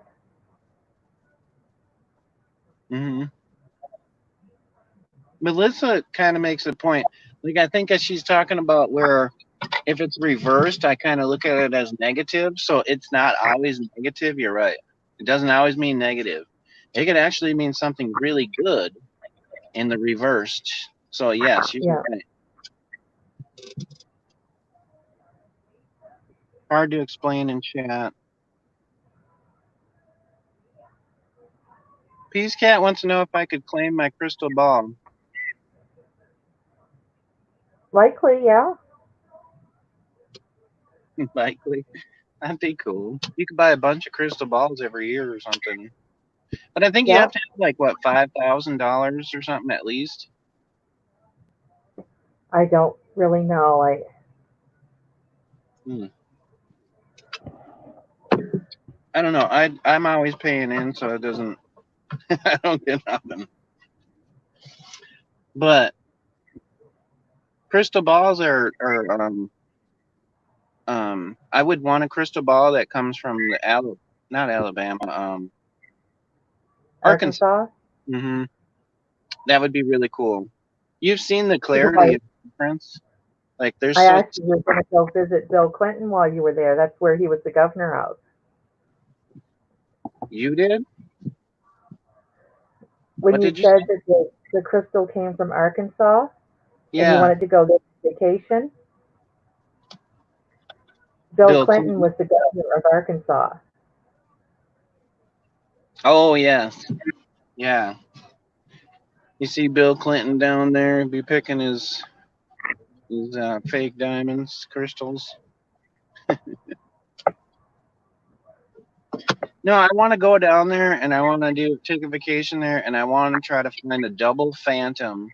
Hmm. Melissa kind of makes a point. Like, I think as she's talking about where if it's reversed, I kind of look at it as negative. So it's not always negative. You're right. It doesn't always mean negative. It could actually mean something really good in the reversed. So yes, you're Yeah. right. Hard to explain in chat. Peace Cat wants to know if I could claim my crystal ball. Likely, yeah. Likely. That'd be cool. You could buy a bunch of crystal balls every year or something. But I think you Yeah. have to have like what, $5,000 or something at least. I don't really know. Hmm. I don't know. I'm always paying in, so it doesn't. I don't get nothing. But crystal balls are. I would want a crystal ball that comes from the not Alabama, Arkansas. Arkansas. Hmm. That would be really cool. You've seen the Why? clarity of the difference. Like there's I so actually was going to go visit Bill Clinton while you were there. That's where he was the governor of. you did. When What you did you said say? that the crystal came from Arkansas and you Yeah, wanted to go there on vacation, Bill Bill Clinton Clinton. was the governor of Arkansas. Oh yes, yeah. You see Bill Clinton down there be picking his fake diamonds, crystals. No, I want to go down there and I want to take a vacation there and I want to try to find a double phantom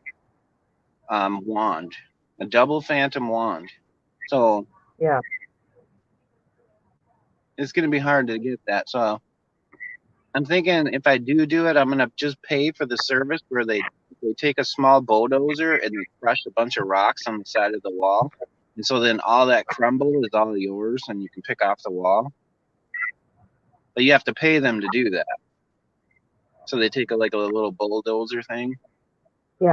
wand, a double phantom wand. So Yeah. it's gonna be hard to get that. So I'm thinking if I do it, I'm gonna just pay for the service where they take a small bulldozer and they crush a bunch of rocks on the side of the wall, and so then all that crumble is all yours and you can pick off the wall. But you have to pay them to do that. So they take like a little bulldozer thing.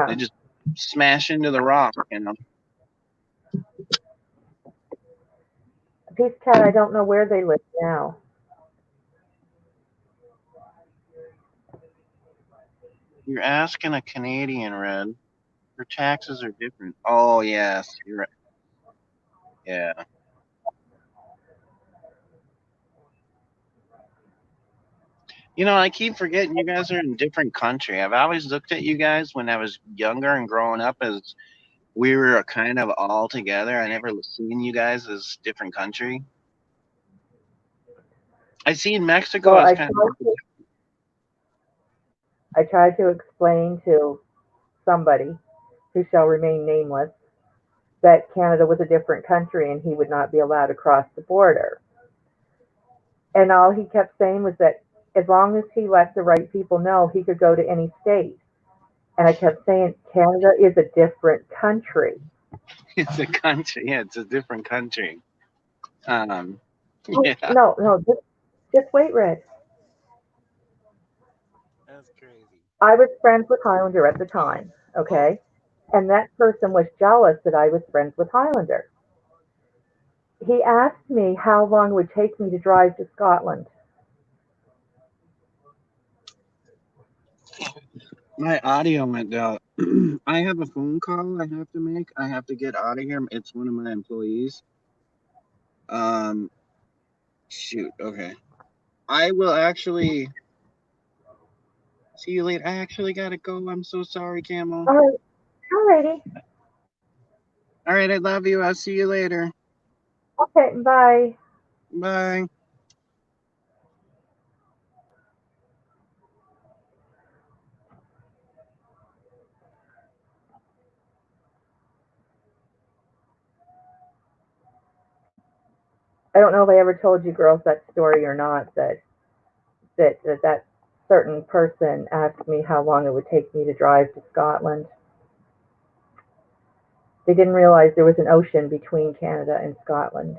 They Yeah. just smash into the rock, you know. Peace Cat, I don't know where they live now. You're asking a Canadian, Red. Her taxes are different. Oh yes, you're right. Yeah. I keep forgetting you guys are in a different country. I've always looked at you guys when I was younger and growing up as we were kind of all together. I never seen you guys as different country. I seen Mexico Well, as kind of. I tried to explain to somebody who shall remain nameless that Canada was a different country and he would not be allowed to cross the border. And all he kept saying was that as long as he let the right people know, he could go to any state. And I kept saying, Canada is a different country. It's a country. Yeah, it's a different country. Um, Oh, yeah, no, no, just wait, Red. That's crazy. I was friends with Highlander at the time, Oh, okay? And that person was jealous that I was friends with Highlander. He asked me how long it would take me to drive to Scotland. my audio went out. I have a phone call I have to make. I have to get out of here. It's one of my employees. Um, shoot. Okay. I will actually see you later. I actually gotta go. I'm so sorry, Camel. All right, all righty. All right, I love you. I'll see you later. Okay, bye. Bye. I don't know if I ever told you girls that story or not, that certain person asked me how long it would take me to drive to Scotland. They didn't realize there was an ocean between Canada and Scotland.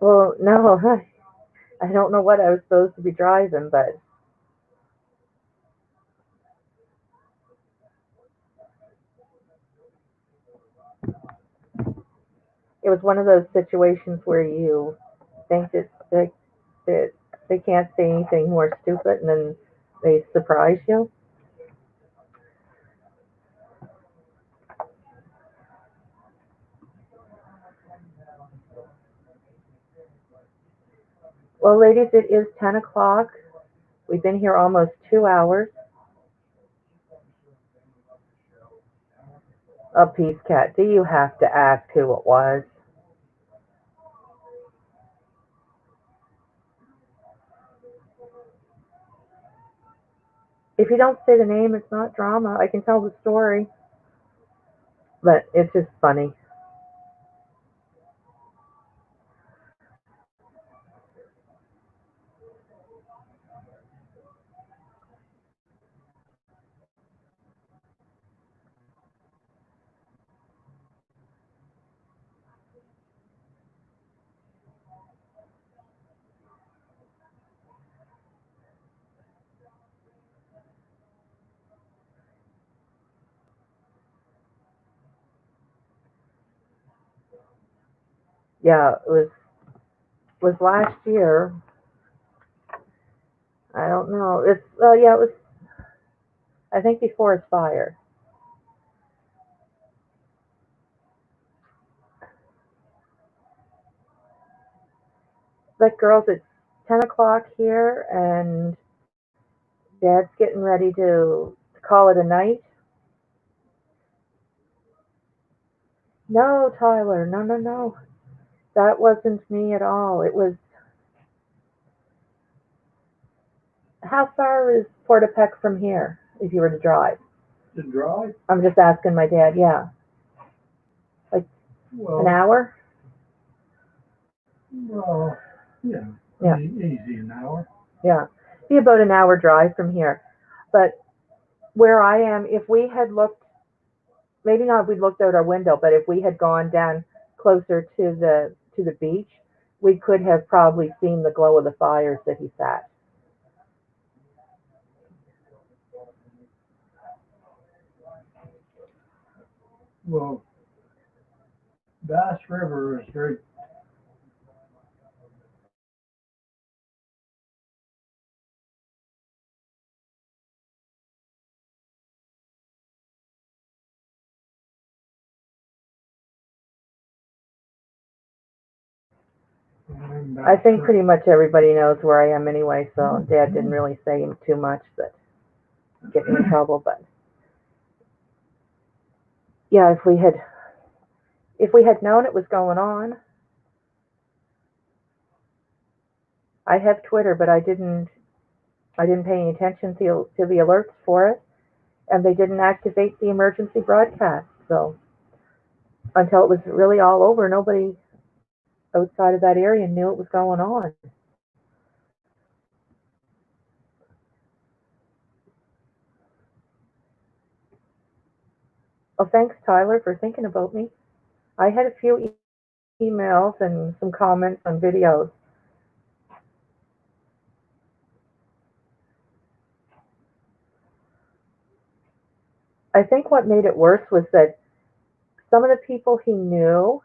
Well, no, I don't know what I was supposed to be driving, but it was one of those situations where you think that they can't say anything more stupid, and then they surprise you. Well, ladies, it is 10 o'clock. We've been here almost 2 hours. A Peace Cat, do you have to ask who it was? If you don't say the name, it's not drama. I can tell the story, but it's just funny. Yeah, it was last year. I don't know. It's yeah, it was. I think before his fire. Like girls, it's 10 o'clock here, and Dad's getting ready to call it a night. No, Tyler, no, no, no. That wasn't me at all. It was. How far is Portapeck from here? If you were to drive, To drive? I'm just asking my dad. Yeah, like an Well, hour. well, yeah, Yeah, easy an hour. yeah. Be about an hour drive from here. But where I am, if we had looked, maybe not if we looked out our window, but if we had gone down closer to the beach, we could have probably seen the glow of the fires that he sat. Well, Bass River is very I think pretty much everybody knows where I am anyway, so Dad didn't really say too much that get me in trouble. But yeah, if we had known it was going on, I have Twitter, but I didn't pay any attention to the alerts for it, and they didn't activate the emergency broadcast. So until it was really all over, nobody outside of that area knew it was going on. Well, thanks, Tyler, for thinking about me. I had a few emails and some comments on videos. I think what made it worse was that some of the people he knew,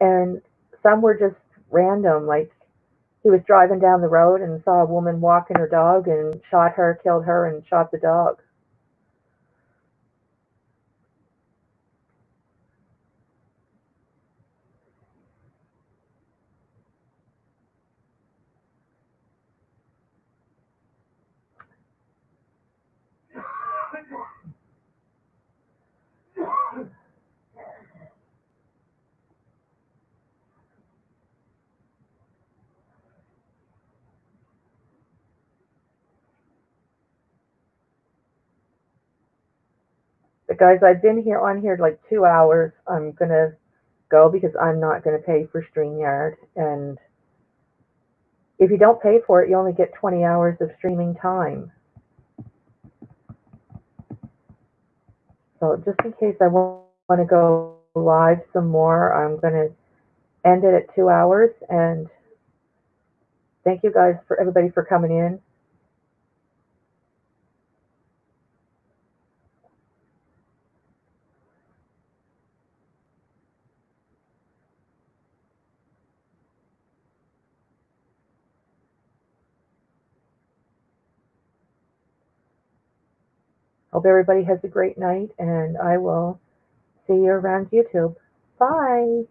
and some were just random, like he was driving down the road and saw a woman walking her dog and shot her, killed her, and shot the dog. But guys, I've been here on here like 2 hours. I'm gonna go because I'm not gonna pay for StreamYard, and if you don't pay for it, you only get 20 hours of streaming time. So just in case I want to go live some more, I'm gonna end it at 2 hours. And thank you guys for everybody for coming in. Hope everybody has a great night, and I will see you around YouTube. Bye.